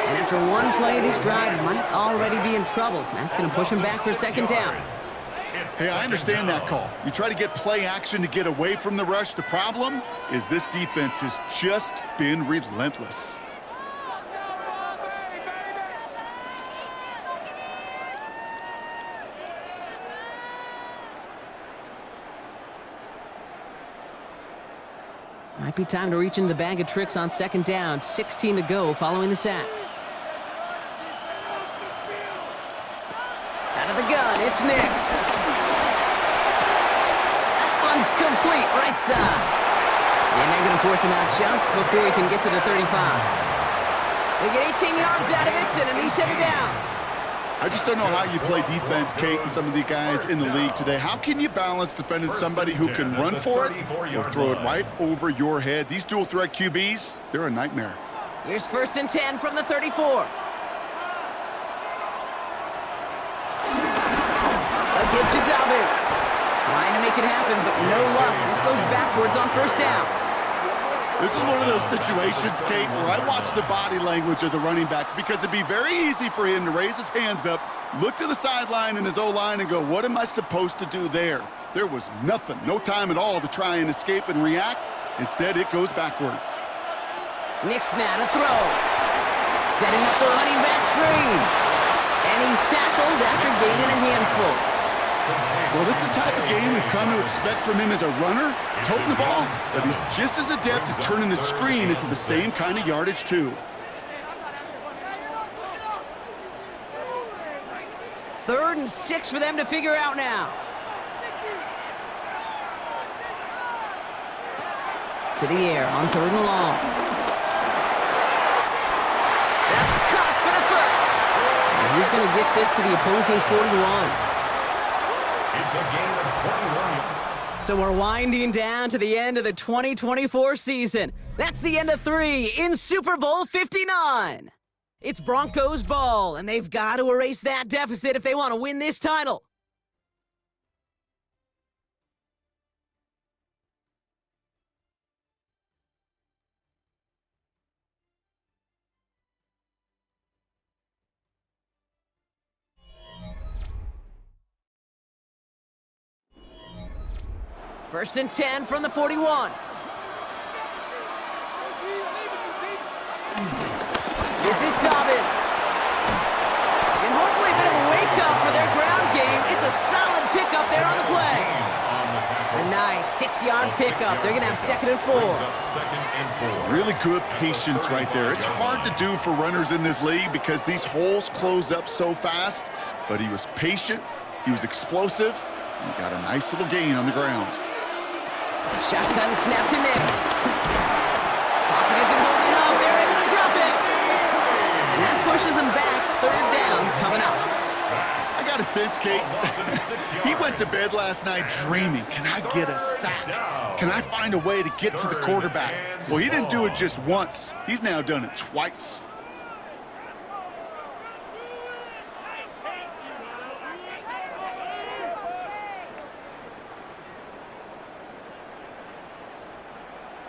And after one play, this drive might already be in trouble. That's going to push him back for 2nd down. Hey, I understand that call. You try to get play action to get away from the rush. The problem is this defense has just been relentless. Might be time to reach into the bag of tricks on 2nd down. 16 to go following the sack. Out of the gun, it's Nix. That one's complete, right side. And they're going to force him out just before he can get to the 35. They get 18 yards out of it and a new set of downs. I just don't know how you play defense, Kate, and some of the guys in the league today. How can you balance defending somebody who can run for it or throw it right over your head? These dual threat QBs, they're a nightmare. Here's 1st and 10 from the 34. A give to Dobbins. Trying to make it happen, but no luck. This goes backwards on 1st down. This is one of those situations, Kate, where I watch the body language of the running back because it'd be very easy for him to raise his hands up, look to the sideline in his O-line and go, what am I supposed to do there? There was nothing, no time at all to try and escape and react. Instead, it goes backwards. Nix now to throw. Setting up the running back screen. And he's tackled after gaining a handful. Well, this is the type of game we've come to expect from him as a runner, toting the ball, but he's just as adept at turning the screen into the same kind of yardage, too. Third and 6 for them to figure out now. To the air on 3rd and long. That's caught for the first. And he's going to get this to the opposing 41. It's a gain of 21. So we're winding down to the end of the 2024 season. That's the end of 3 in Super Bowl 59. It's Broncos ball, and they've got to erase that deficit if they want to win this title. First and 10 from the 41. This is Dobbins. And hopefully a bit of a wake-up for their ground game. It's a solid pickup there on the play. A nice 6-yard pickup. They're going to have 2nd and 4. Really good patience right there. It's hard to do for runners in this league because these holes close up so fast. But he was patient, he was explosive, and he got a nice little gain on the ground. Shotgun snap to Nix. Pocket isn't holding up. They're able to drop it. And that pushes them back. 3rd down coming up. I got a sense, Kate. He went to bed last night dreaming, can I get a sack? Can I find a way to get to the quarterback? Well, he didn't do it just once. He's now done it twice.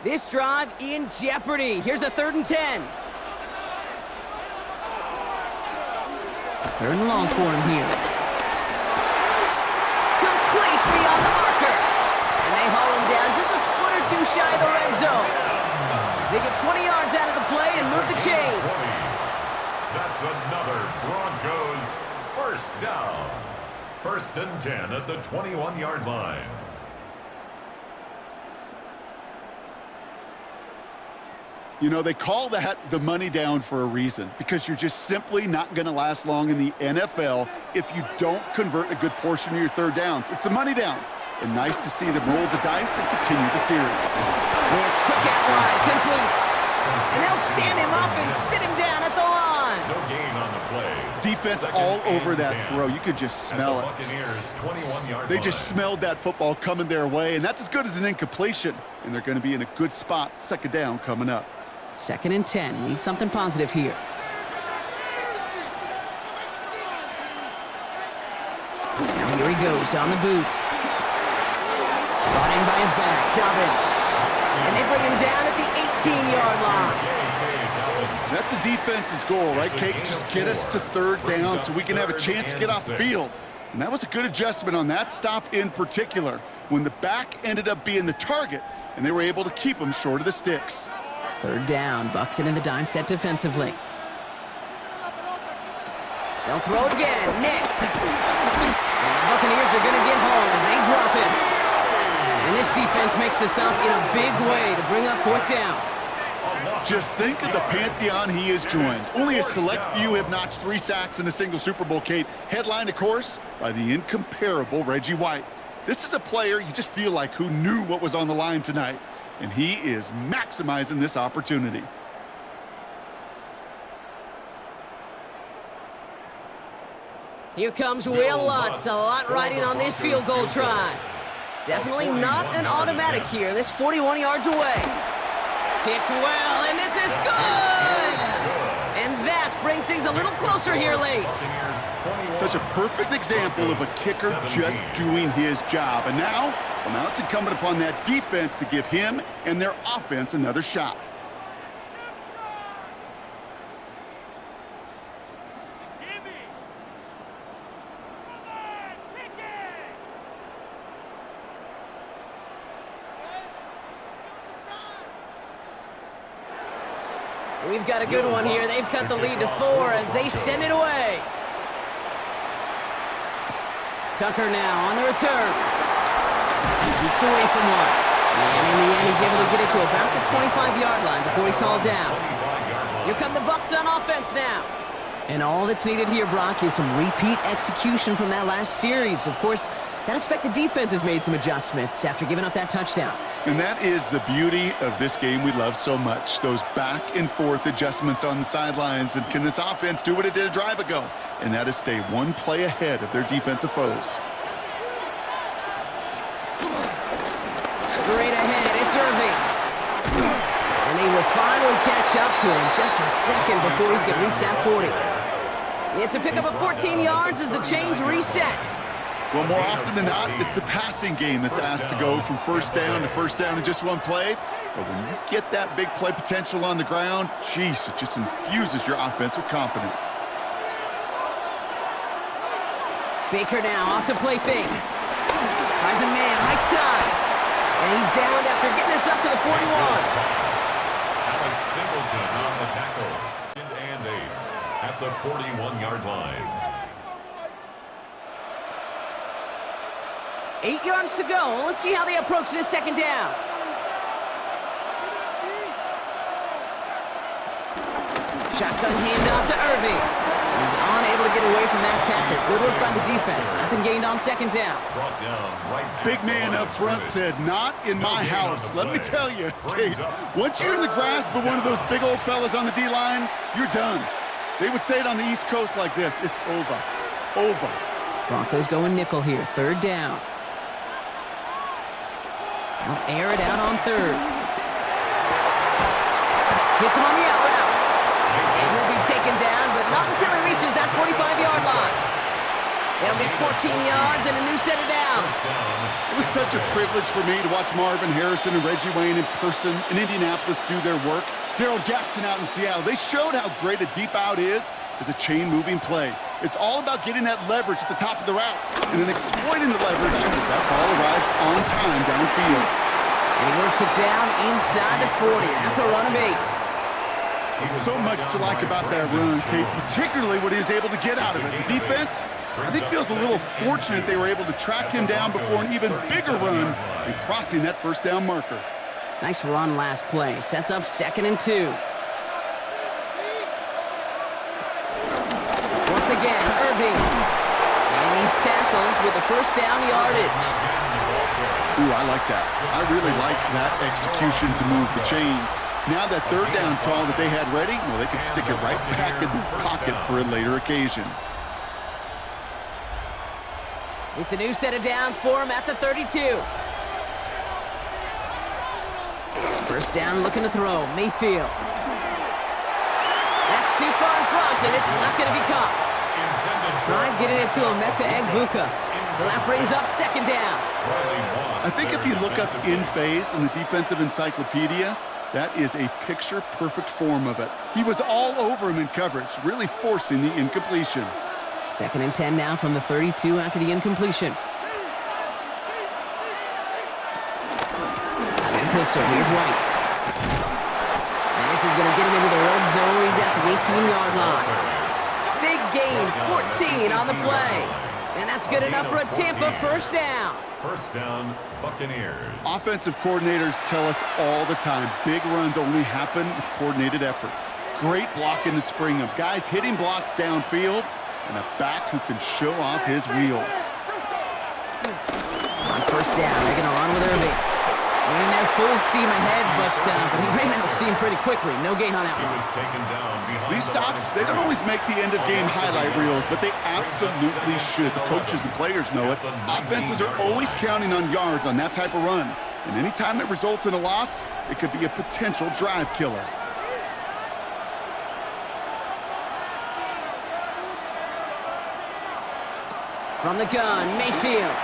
This drive in jeopardy. Here's a 3rd and 10. 3rd and long for him here. Complete beyond the marker. And they haul him down just a foot or 2 shy of the red zone. They get 20 yards out of the play and move the chains. That's another Broncos first down. 1st and 10 at the 21-yard line. You know, they call that the money down for a reason, because you're just simply not going to last long in the NFL if you don't convert a good portion of your 3rd downs. It's the money down. And nice to see them roll the dice and continue the series. It's quick out wide, complete. And they'll stand him up and sit him down at the line. No gain on the play. Defense 2nd all over and that 10. throw. You could just smell it. Buccaneers 21-yard They just smelled that football coming their way, and that's as good as an incompletion. And they're going to be in a good spot. 2nd down coming up. 2nd and 10. Need something positive here. Now here he goes on the boot. Brought in by his back, Dobbins. And they bring him down at the 18-yard line. That's a defense's goal, right, Kate? Just get us to 3rd down so we can have a chance to get off the field. And that was a good adjustment on that stop in particular, when the back ended up being the target, and they were able to keep him short of the sticks. 3rd down, Bucs it in the dime set defensively. They'll throw it again, Nix. And the Buccaneers are going to get home as they drop him. And this defense makes the stop in a big way to bring up 4th down. Just think of the pantheon he has joined. Only a select few have notched 3 sacks in a single Super Bowl, Kate. Headlined, of course, by the incomparable Reggie White. This is a player you just feel like who knew what was on the line tonight. And he is maximizing this opportunity. Here comes Will Lutz, a lot riding on this field goal try. Definitely not an automatic here. This 41 yards away. Kicked well, and this is good! And that brings things a little closer here late. Such a perfect example of a kicker just doing his job. And now it's incumbent upon that defense to give him and their offense another shot. We've got a good one here. They've cut the lead to 4 as they send it away. Tucker now on the return. He jukes away from one. And in the end, he's able to get it to about the 25-yard line before he's hauled down. Here come the Bucs on offense now. And all that's needed here, Brock, is some repeat execution from that last series. Of course, I expect the defense has made some adjustments after giving up that touchdown. And that is the beauty of this game we love so much, those back-and-forth adjustments on the sidelines. And can this offense do what it did a drive ago? And that is stay one play ahead of their defensive foes. Straight ahead, it's Irving. And he will finally catch up to him just a second before he can reach that 40. It's a pickup of 14 yards as the chains reset. Well, more often than not, it's the passing game that's asked to go from first down in just one play. But when you get that big play potential on the ground, geez, it just infuses your offense with confidence. Baker now off to play fake. Finds a man right side. And he's down after getting this up to the 41. Alex Singleton on the tackle. And 8 at the 41-yard line. 8 yards to go. Let's see how they approach this second down. Shotgun handoff to Irving. He's unable to get away from that tackle. Good work by the defense. Nothing gained on second down. Brought down right Big man up front said, not in my house. Let me tell you, Kate, once you're in the grasp of one of those big old fellas on the D-line, you're done. They would say it on the East Coast like this, it's over. Over. Broncos going nickel here, third down. They'll air it out on third. Hits him on the out route. And he'll be taken down, but not until he reaches that 45-yard line. They'll get 14 yards and a new set of downs. It was such a privilege for me to watch Marvin Harrison and Reggie Wayne in person in Indianapolis do their work. Darrell Jackson out in Seattle. They showed how great a deep out is as a chain-moving play. It's all about getting that leverage at the top of the route and then exploiting the leverage as that ball arrives on time downfield. And he works it down inside the 40. That's a run of 8. So much to like about that run, Kate, particularly what he was able to get out of it. The defense, I think, feels a little fortunate they were able to track him down before an even bigger run and crossing that first down marker. Nice run last play. Sets up 2nd and 2. Once again, Irving. And he's tackled with the first down yardage. Ooh, I like that. I really like that execution to move the chains. Now that third down call that they had ready, well, they could stick it right back in the pocket for a later occasion. It's a new set of downs for him at the 32. First down, looking to throw. Mayfield. That's too far in front, and it's not going to be caught. Tried getting it to Emeka Egbuka. So that brings up 2nd down. I think if you look up in phase in the defensive encyclopedia, that is a picture-perfect form of it. He was all over him in coverage, really forcing the incompletion. 2nd and 10 now from the 32 after the incompletion. Pistol, here's White. And this is going to get him into the red zone. He's at the 18-yard line. Big gain, 14 on the play. And that's good enough for a Tampa first down. First down, Buccaneers. Offensive coordinators tell us all the time, big runs only happen with coordinated efforts. Great blocking to spring them. Guys hitting blocks downfield, and a back who can show off his wheels. On first down, they're going to run with Irving. Running there full steam ahead, but he ran out of steam pretty quickly. No gain on that one. These stops, they don't always make the end-of-game highlight reels, but they absolutely should. The coaches and players know it. Offenses are always counting on yards on that type of run. And anytime it results in a loss, it could be a potential drive killer. From the gun, Mayfield.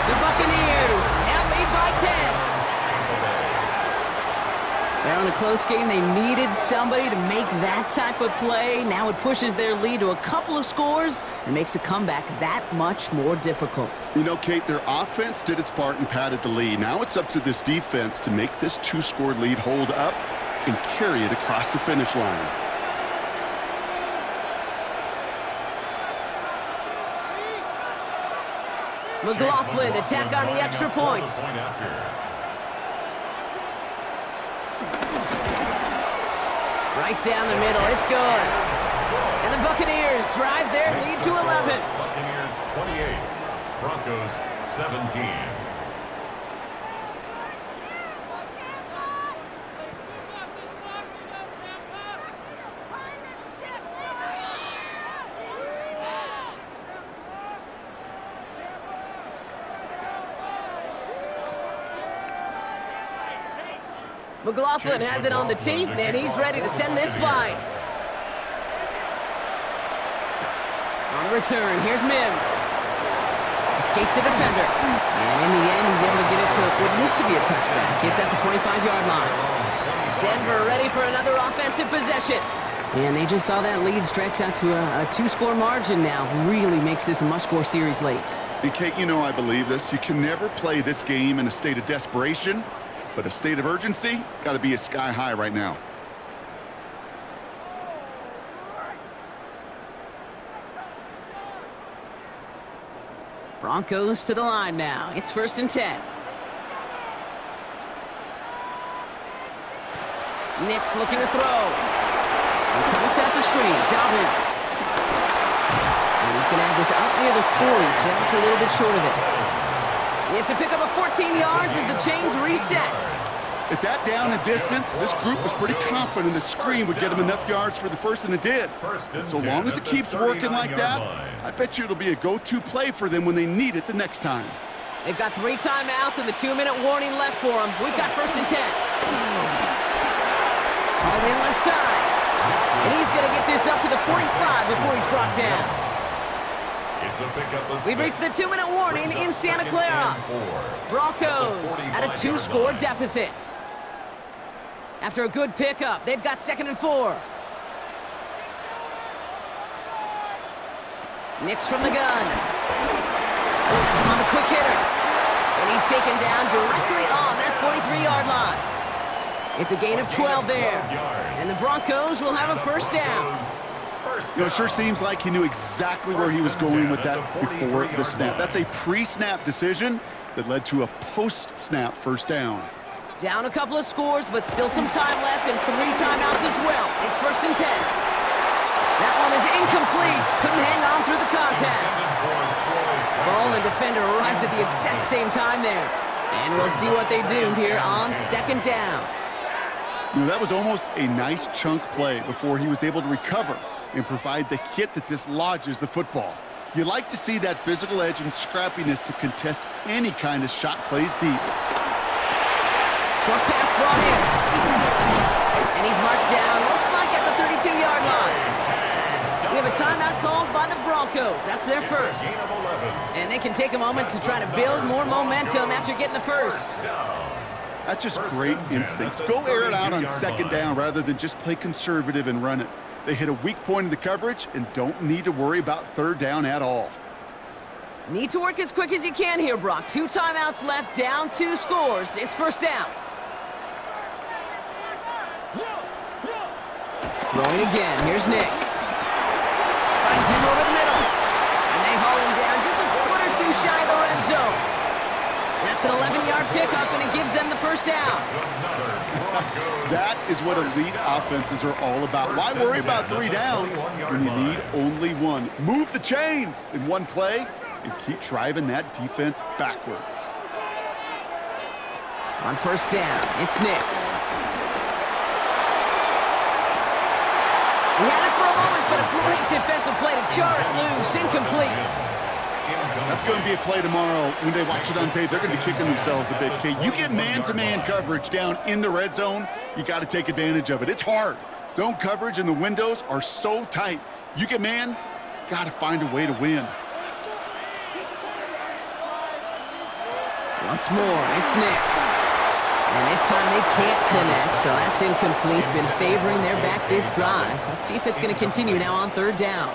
The Buccaneers now lead by 10. Now in a close game, they needed somebody to make that type of play. Now it pushes their lead to a couple of scores and makes a comeback that much more difficult. You know, Kate, their offense did its part and padded the lead. Now it's up to this defense to make this 2-score lead hold up and carry it across the finish line. McLaughlin to tack on the extra point. Right down the middle, it's good. And the Buccaneers drive their lead to 11. Buccaneers 28, Broncos 17. McLaughlin has it on the tee, and he's ready to send this flying. On the return, here's Mims. Escapes the defender. And in the end, he's able to get it to what used to be a touchback. It's at the 25-yard line. Denver ready for another offensive possession. And they just saw that lead stretch out to a two-score margin now. Really makes this a must-score series late. And Kate, you know I believe this. You can never play this game in a state of desperation. But a state of urgency got to be sky high right now. Broncos to the line now. It's 1st and 10. Nick's looking to throw. They're trying to set up the screen. Dobbins. And he's going to have this out near the 40, just a little bit short of it. It's a pickup of 14 yards as the chains reset. At that down and distance, this group was pretty confident the screen would get them enough yards for the first, and it did. And so long as it keeps working like that, I bet you it'll be a go-to play for them when they need it the next time. They've got 3 timeouts and the 2-minute warning left for them. We've got 1st and 10. All in left side. And he's going to get this up to the 45 before he's brought down. We've reached the 2-minute warning in Santa Clara. Broncos at a 2-score deficit. After a good pickup, they've got 2nd and 4. Nick's from the gun. That's him on the quick hitter. And he's taken down directly on that 43-yard line. It's a gain of 12 there. And the Broncos will have a 1st down. You know, it sure seems like he knew exactly where he was going with that before the snap. That's a pre-snap decision that led to a post-snap 1st down. Down a couple of scores, but still some time left and 3 timeouts as well. It's 1st and 10. That one is incomplete. Couldn't hang on through the contact. Ball and defender arrived at the exact same time there. And we'll see what they do here on 2nd down. You know, that was almost a nice chunk play before he was able to recover and provide the hit that dislodges the football. You like to see that physical edge and scrappiness to contest any kind of shot plays deep. Short pass brought in. And he's marked down, looks like at the 32-yard line. We have a timeout called by the Broncos. That's their 1st. And they can take a moment to try to build more momentum after getting the 1st. That's just great instincts. Go air it out on 2nd down rather than just play conservative and run it. They hit a weak point in the coverage and don't need to worry about 3rd down at all. Need to work as quick as you can here, Brock. 2 timeouts left, down 2 scores. It's 1st down. Throwing again. Here's Nix. Finds him over the middle. And they haul him down just a foot or 2 shy of the red zone. That's an 11-yard pickup, and it gives them the 1st down. That is what elite offenses are all about. Why worry about 3 downs when you need only 1? Move the chains in 1 play and keep driving that defense backwards. On 1st down, it's Nix. He had it for a moment, but a great defensive play to jar it loose. Incomplete. That's going to be a play tomorrow. When they watch it on tape, they're going to be kicking themselves a bit, Kate. You get man-to-man coverage down in the red zone, you got to take advantage of it. It's hard. Zone coverage and the windows are so tight. You get man, got to find a way to win. Once more, it's Nix. And this time they can't connect, so that's incomplete. It's been favoring their back this drive. Let's see if it's going to continue now on 3rd down.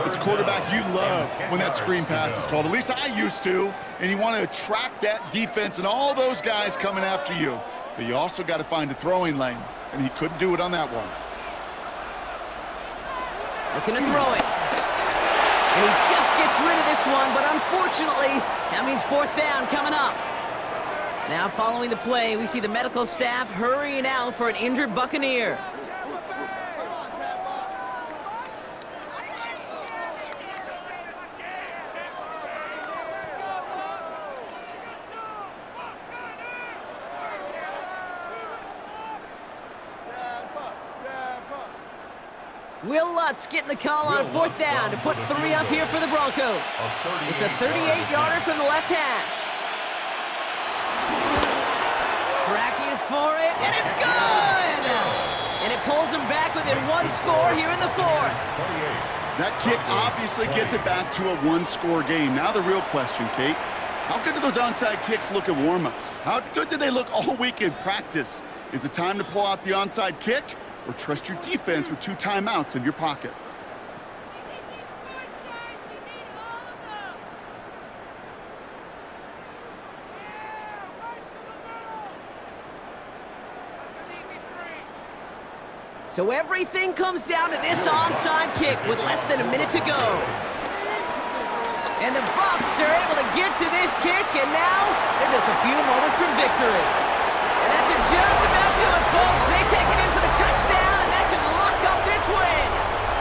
As a quarterback, you love when that screen pass is called. At least I used to. And you want to attract that defense and all those guys coming after you. But you also got to find a throwing lane. And he couldn't do it on that one. Looking to throw it. And he just gets rid of this one, but unfortunately, that means fourth down coming up. Now following the play, we see the medical staff hurrying out for an injured Buccaneer. Will Lutz getting the call on fourth down to put 3 up here for the Broncos. It's a 38-yarder from the left hash. Tracking for it, and it's good! And it pulls him back within 1 score here in the fourth. That kick obviously gets it back to a 1-score game. Now the real question, Kate, how good do those onside kicks look at warm-ups? How good did they look all week in practice? Is it time to pull out the onside kick? Or trust your defense with 2 timeouts in your pocket? So everything comes down to this onside kick with less than a minute to go. And the Bucs are able to get to this kick, and now they're just a few moments from victory. And that should just about do it, folks. They take it in for the touchdown, and that should lock up this win.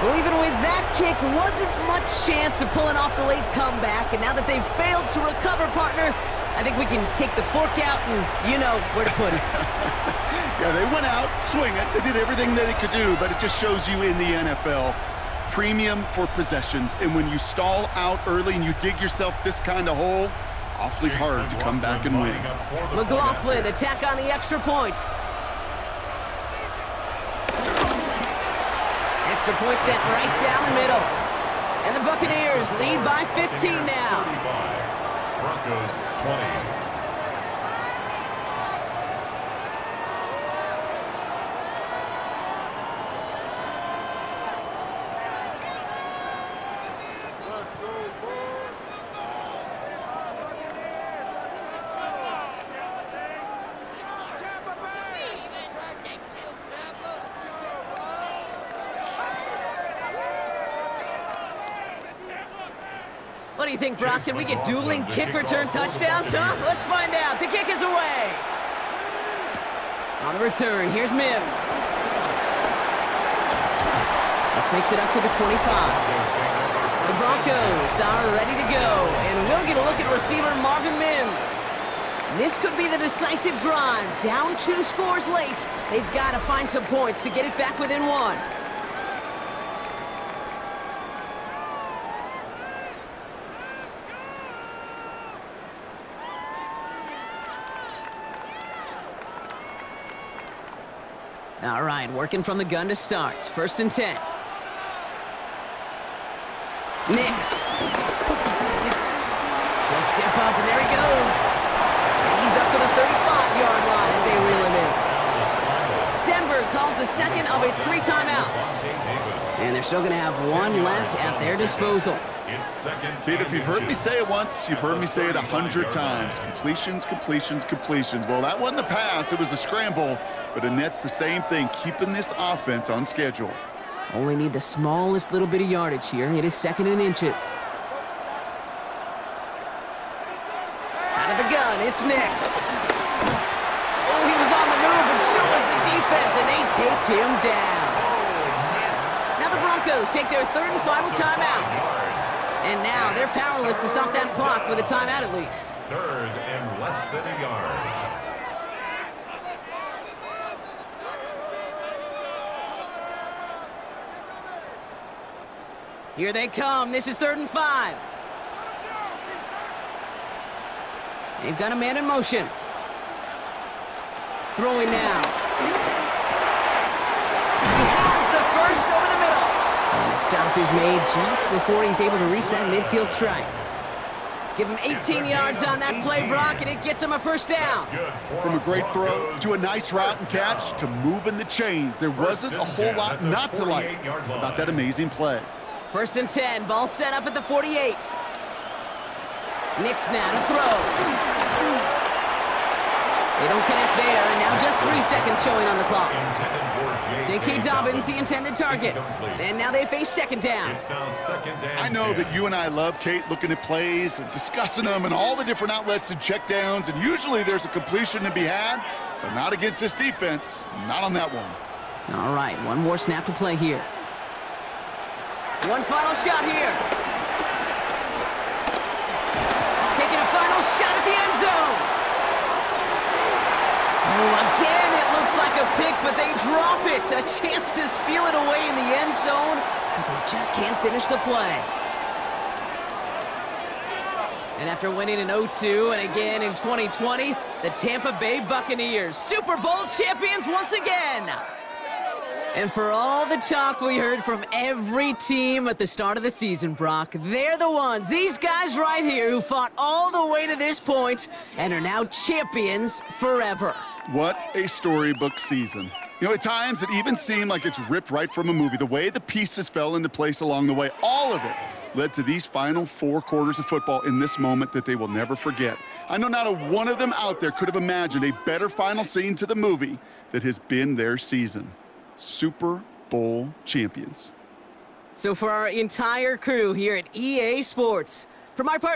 Well, even with that kick, wasn't much chance of pulling off the late comeback. And now that they've failed to recover, partner, I think we can take the fork out and you know where to put it. Yeah, they went out, swing it. They did everything that they could do, but it just shows you in the NFL, premium for possessions. And when you stall out early and you dig yourself this kind of hole, awfully hard to come back and win. McLaughlin, attack on the extra point. Extra point sent right down the middle. And the Buccaneers lead by 15 now. Broncos 20. What do you think, Brock? Can we get dueling kick return touchdowns, huh? Let's find out. The kick is away. On the return, here's Mims. This makes it up to the 25. The Broncos are ready to go, and we'll get a look at receiver Marvin Mims. This could be the decisive drive. Down 2 scores late. They've got to find some points to get it back within 1. All right, working from the gun to start. 1st and 10. Nix. He'll step up, and there he goes. And he's up to the 35-yard line as they reel him in. Denver calls the second of its 3 timeouts. And they're still going to have 1 left at their disposal. Kate, if you've heard me say it once, you've heard me say it 100 times. Completions, completions, completions. Well, that wasn't a pass. It was a scramble. But Annette's the same thing, keeping this offense on schedule. Only need the smallest little bit of yardage here. It is 2nd and inches. Out of the gun, it's Nix. Oh, he was on the move, and so was the defense, and they take him down. Now the Broncos take their 3rd and final timeout. And now they're powerless to stop that clock with a timeout at least. 3rd and less than a yard. Here they come. This is 3rd and 5. They've got a man in motion. Throwing now. He has the first over the middle. And the stop is made just before he's able to reach that midfield strike. Give him 18 yards on that play, Brock, and it gets him a 1st down. From a great throw to a nice route and catch to moving the chains, there wasn't a whole lot not to like about that amazing play. 1st and 10, ball set up at the 48. Nix now to throw. They don't connect there, and now just 3 seconds showing on the clock. Intended for J.K. Dobbins, the intended target. And now they face second down. It's now second and I know 10. that you and I love, Kate, looking at plays and discussing them and all the different outlets and checkdowns, and usually there's a completion to be had, but not against this defense. Not on that one. All right, one more snap to play here. One final shot here. Taking a final shot at the end zone. Oh, again, it looks like a pick, but they drop it. A chance to steal it away in the end zone, but they just can't finish the play. And after winning in 2002 and again in 2020, the Tampa Bay Buccaneers, Super Bowl champions once again. And for all the talk we heard from every team at the start of the season, Brock, they're the ones, these guys right here, who fought all the way to this point and are now champions forever. What a storybook season. You know, at times it even seemed like it's ripped right from a movie. The way the pieces fell into place along the way, all of it led to these final 4 quarters of football in this moment that they will never forget. I know not a one of them out there could have imagined a better final scene to the movie that has been their season. Super Bowl champions. So for our entire crew here at EA Sports, for my part,